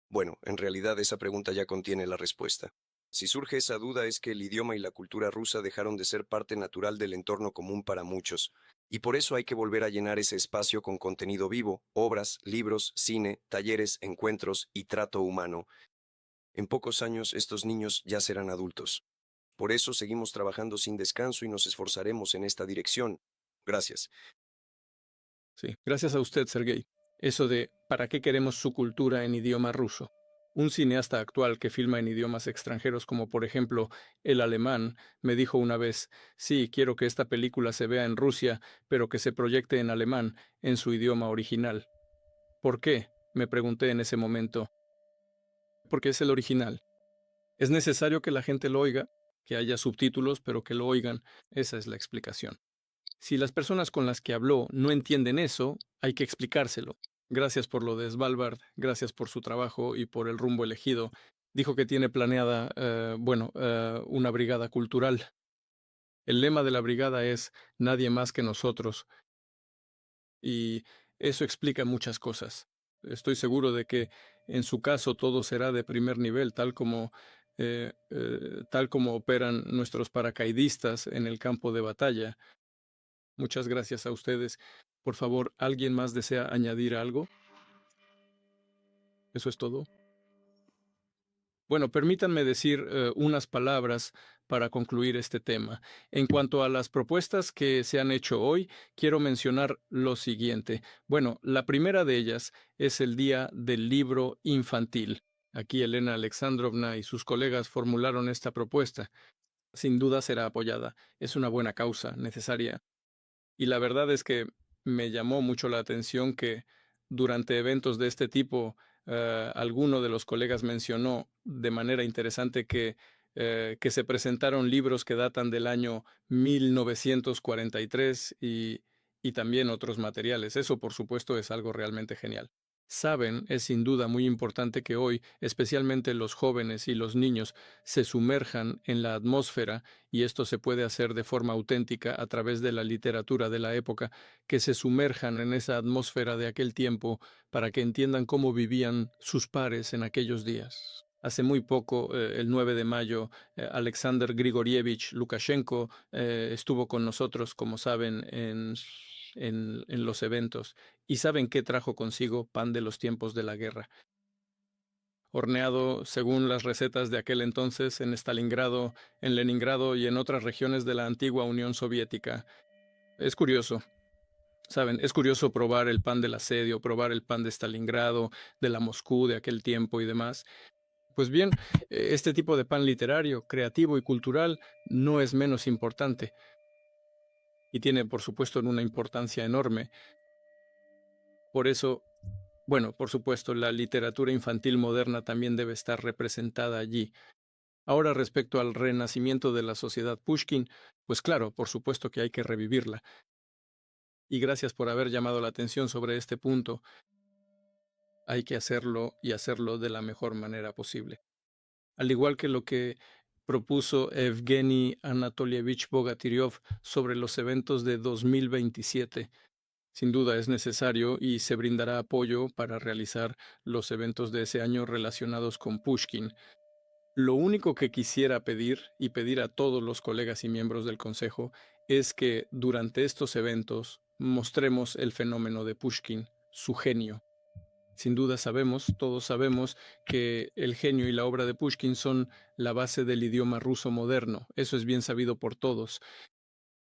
Bueno, en realidad esa pregunta ya contiene la respuesta. Si surge esa duda es que el idioma y la cultura rusa dejaron de ser parte natural del entorno común para muchos, y por eso hay que volver a llenar ese espacio con contenido vivo, obras, libros, cine, talleres, encuentros y trato humano. En pocos años estos niños ya serán adultos. Por eso seguimos trabajando sin descanso y nos esforzaremos en esta dirección. Gracias. Sí, gracias a usted, Sergei. Eso de ¿para qué queremos su cultura en idioma ruso? Un cineasta actual que filma en idiomas extranjeros como por ejemplo el alemán me dijo una vez, sí, quiero que esta película se vea en Rusia, pero que se proyecte en alemán, en su idioma original. ¿Por qué? Me pregunté en ese momento. Porque es el original. Es necesario que la gente lo oiga, que haya subtítulos, pero que lo oigan. Esa es la explicación. Si las personas con las que habló no entienden eso, hay que explicárselo. Gracias por lo de Svalbard, gracias por su trabajo y por el rumbo elegido. Dijo que tiene planeada, una brigada cultural. El lema de la brigada es nadie más que nosotros. Y eso explica muchas cosas. Estoy seguro de que en su caso todo será de primer nivel, tal como operan nuestros paracaidistas en el campo de batalla. Muchas gracias a ustedes. Por favor, ¿alguien más desea añadir algo? ¿Eso es todo? Bueno, permítanme decir unas palabras para concluir este tema. En cuanto a las propuestas que se han hecho hoy, quiero mencionar lo siguiente. Bueno, la primera de ellas es el Día del Libro Infantil. Aquí Elena Alexandrovna y sus colegas formularon esta propuesta. Sin duda será apoyada. Es una buena causa, necesaria. Y la verdad es que me llamó mucho la atención que durante eventos de este tipo, alguno de los colegas mencionó de manera interesante que se presentaron libros que datan del año 1943 y también otros materiales. Eso, por supuesto, es algo realmente genial. Saben, es sin duda muy importante que hoy, especialmente los jóvenes y los niños, se sumerjan en la atmósfera, y esto se puede hacer de forma auténtica a través de la literatura de la época, que se sumerjan en esa atmósfera de aquel tiempo para que entiendan cómo vivían sus pares en aquellos días. Hace muy poco, el 9 de mayo, Alexander Grigorievich Lukashenko estuvo con nosotros, como saben, en los eventos. ¿Y saben qué trajo consigo? Pan de los tiempos de la guerra. Horneado según las recetas de aquel entonces en Stalingrado, en Leningrado y en otras regiones de la antigua Unión Soviética. Es curioso. Saben, es curioso probar el pan del asedio, probar el pan de Stalingrado, de la Moscú de aquel tiempo y demás. Pues bien, este tipo de pan literario, creativo y cultural no es menos importante. Y tiene, por supuesto, una importancia enorme. Por eso, bueno, por supuesto, la literatura infantil moderna también debe estar representada allí. Ahora, respecto al renacimiento de la sociedad Pushkin, pues claro, por supuesto que hay que revivirla. Y gracias por haber llamado la atención sobre este punto. Hay que hacerlo y hacerlo de la mejor manera posible. Al igual que lo que propuso Evgeny Anatolievich Bogatyryov sobre los eventos de 2027. Sin duda es necesario y se brindará apoyo para realizar los eventos de ese año relacionados con Pushkin. Lo único que quisiera pedir, y pedir a todos los colegas y miembros del Consejo, es que durante estos eventos mostremos el fenómeno de Pushkin, su genio. Sin duda todos sabemos, que el genio y la obra de Pushkin son la base del idioma ruso moderno. Eso es bien sabido por todos.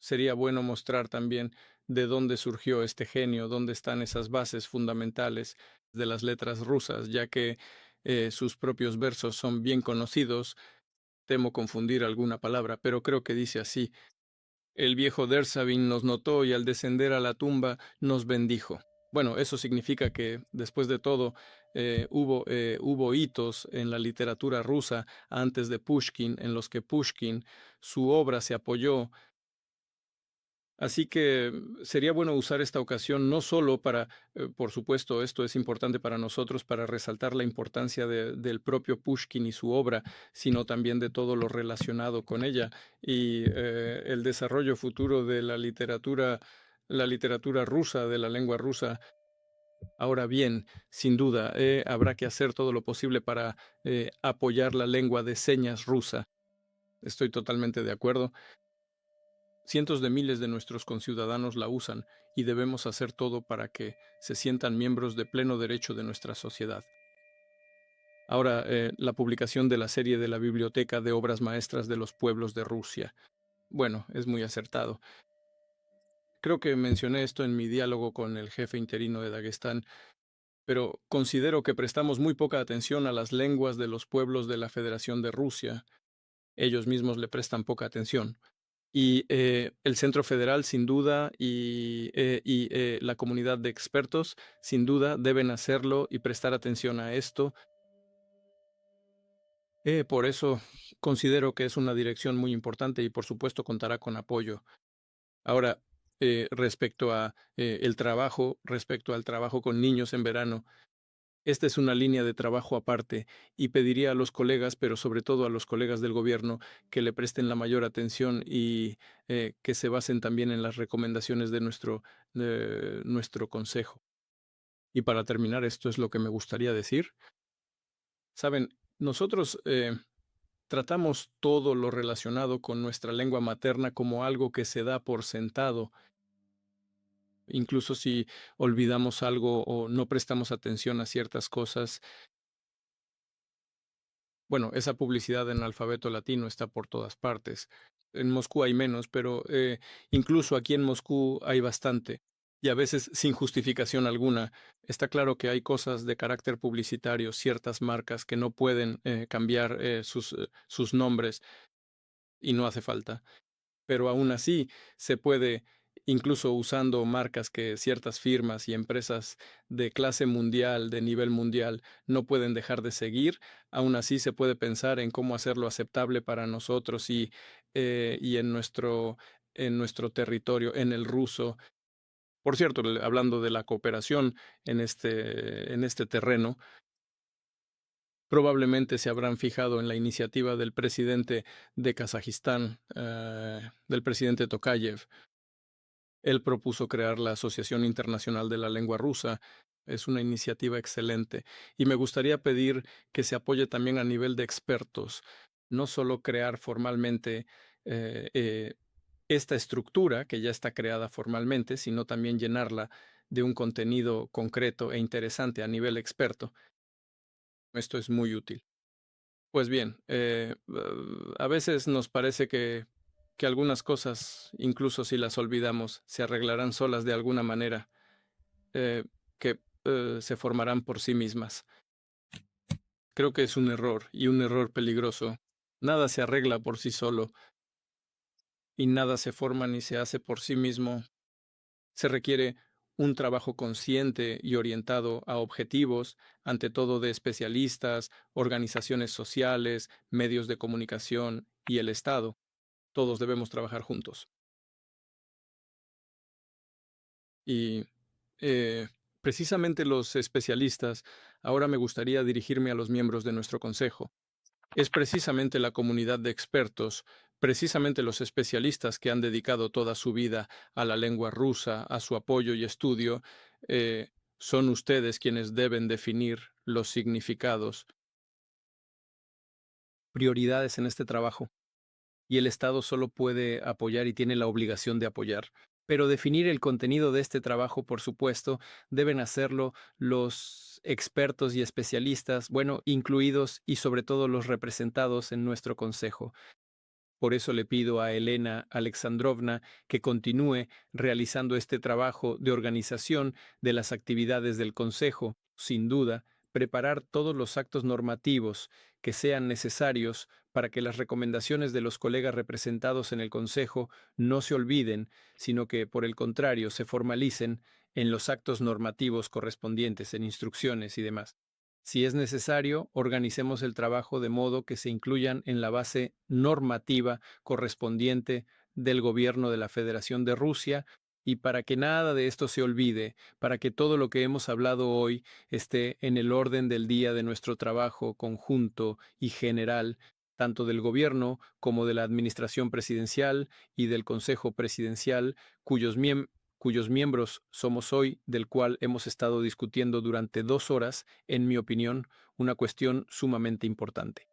Sería bueno mostrar también de dónde surgió este genio, dónde están esas bases fundamentales de las letras rusas, ya que sus propios versos son bien conocidos. Temo confundir alguna palabra, pero creo que dice así: el viejo Dersavin nos notó y al descender a la tumba nos bendijo. Bueno, eso significa que, después de todo, hubo hitos en la literatura rusa antes de Pushkin, en los que Pushkin, su obra se apoyó. Así que sería bueno usar esta ocasión no solo para, por supuesto, esto es importante para nosotros, para resaltar la importancia del propio Pushkin y su obra, sino también de todo lo relacionado con ella y el desarrollo futuro de la literatura rusa, de la lengua rusa. Ahora bien, sin duda, habrá que hacer todo lo posible para apoyar la lengua de señas rusa. Estoy totalmente de acuerdo. Cientos de miles de nuestros conciudadanos la usan y debemos hacer todo para que se sientan miembros de pleno derecho de nuestra sociedad. Ahora, la publicación de la serie de la Biblioteca de Obras Maestras de los Pueblos de Rusia. Bueno, es muy acertado. Creo que mencioné esto en mi diálogo con el jefe interino de Daguestán, pero considero que prestamos muy poca atención a las lenguas de los pueblos de la Federación de Rusia. Ellos mismos le prestan poca atención. Y el Centro Federal, sin duda, y la comunidad de expertos, sin duda, deben hacerlo y prestar atención a esto. Por eso considero que es una dirección muy importante y, por supuesto, contará con apoyo. Ahora, respecto al trabajo con niños en verano, esta es una línea de trabajo aparte y pediría a los colegas, pero sobre todo a los colegas del gobierno, que le presten la mayor atención y que se basen también en las recomendaciones de nuestro consejo. Y para terminar, esto es lo que me gustaría decir. Saben, nosotros tratamos todo lo relacionado con nuestra lengua materna como algo que se da por sentado. Incluso si olvidamos algo o no prestamos atención a ciertas cosas. Bueno, esa publicidad en alfabeto latino está por todas partes. En Moscú hay menos, pero incluso aquí en Moscú hay bastante. Y a veces sin justificación alguna. Está claro que hay cosas de carácter publicitario, ciertas marcas que no pueden cambiar sus nombres y no hace falta. Pero aún así se puede, incluso usando marcas que ciertas firmas y empresas de clase mundial, de nivel mundial, no pueden dejar de seguir, aún así se puede pensar en cómo hacerlo aceptable para nosotros y en nuestro territorio, en el ruso. Por cierto, hablando de la cooperación en este terreno, probablemente se habrán fijado en la iniciativa del presidente de Kazajistán, del presidente Tokayev. Él propuso crear la Asociación Internacional de la Lengua Rusa. Es una iniciativa excelente. Y me gustaría pedir que se apoye también a nivel de expertos, no solo crear formalmente esta estructura que ya está creada formalmente, sino también llenarla de un contenido concreto e interesante a nivel experto. Esto es muy útil. Pues bien, a veces nos parece que algunas cosas, incluso si las olvidamos, se arreglarán solas de alguna manera, que se formarán por sí mismas. Creo que es un error, y un error peligroso. Nada se arregla por sí solo, y nada se forma ni se hace por sí mismo. Se requiere un trabajo consciente y orientado a objetivos, ante todo de especialistas, organizaciones sociales, medios de comunicación y el Estado. Todos debemos trabajar juntos. Y precisamente los especialistas, ahora me gustaría dirigirme a los miembros de nuestro consejo. Es precisamente la comunidad de expertos, precisamente los especialistas que han dedicado toda su vida a la lengua rusa, a su apoyo y estudio, son ustedes quienes deben definir los significados, prioridades en este trabajo. Y el Estado solo puede apoyar y tiene la obligación de apoyar. Pero definir el contenido de este trabajo, por supuesto, deben hacerlo los expertos y especialistas, bueno, incluidos y sobre todo los representados en nuestro consejo. Por eso le pido a Elena Alexandrovna que continúe realizando este trabajo de organización de las actividades del Consejo. Sin duda, preparar todos los actos normativos que sean necesarios para que las recomendaciones de los colegas representados en el Consejo no se olviden, sino que, por el contrario, se formalicen en los actos normativos correspondientes, en instrucciones y demás. Si es necesario, organicemos el trabajo de modo que se incluyan en la base normativa correspondiente del gobierno de la Federación de Rusia y para que nada de esto se olvide, para que todo lo que hemos hablado hoy esté en el orden del día de nuestro trabajo conjunto y general, tanto del gobierno como de la administración presidencial y del Consejo Presidencial, cuyos miembros somos hoy, del cual hemos estado discutiendo durante 2 horas, en mi opinión, una cuestión sumamente importante.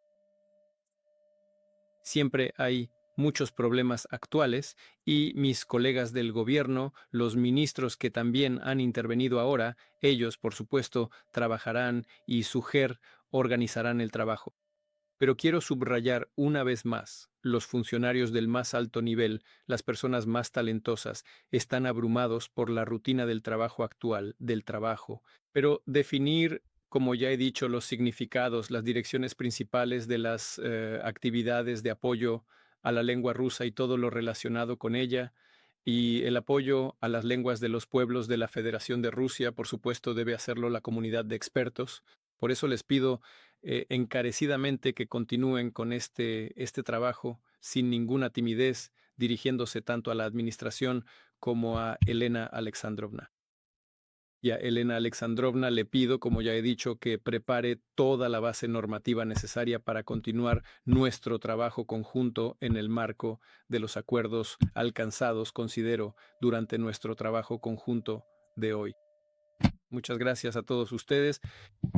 Siempre hay muchos problemas actuales y mis colegas del gobierno, los ministros que también han intervenido ahora, ellos, por supuesto, trabajarán y organizarán el trabajo. Pero quiero subrayar una vez más, los funcionarios del más alto nivel, las personas más talentosas, están abrumados por la rutina del trabajo actual, del trabajo. Pero definir, como ya he dicho, los significados, las direcciones principales de las actividades de apoyo a la lengua rusa y todo lo relacionado con ella, y el apoyo a las lenguas de los pueblos de la Federación de Rusia, por supuesto, debe hacerlo la comunidad de expertos. Por eso les pido encarecidamente que continúen con este trabajo sin ninguna timidez, dirigiéndose tanto a la administración como a Elena Alexandrovna. Y a Elena Alexandrovna le pido, como ya he dicho, que prepare toda la base normativa necesaria para continuar nuestro trabajo conjunto en el marco de los acuerdos alcanzados, considero, durante nuestro trabajo conjunto de hoy. Muchas gracias a todos ustedes.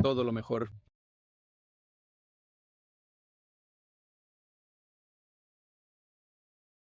Todo lo mejor.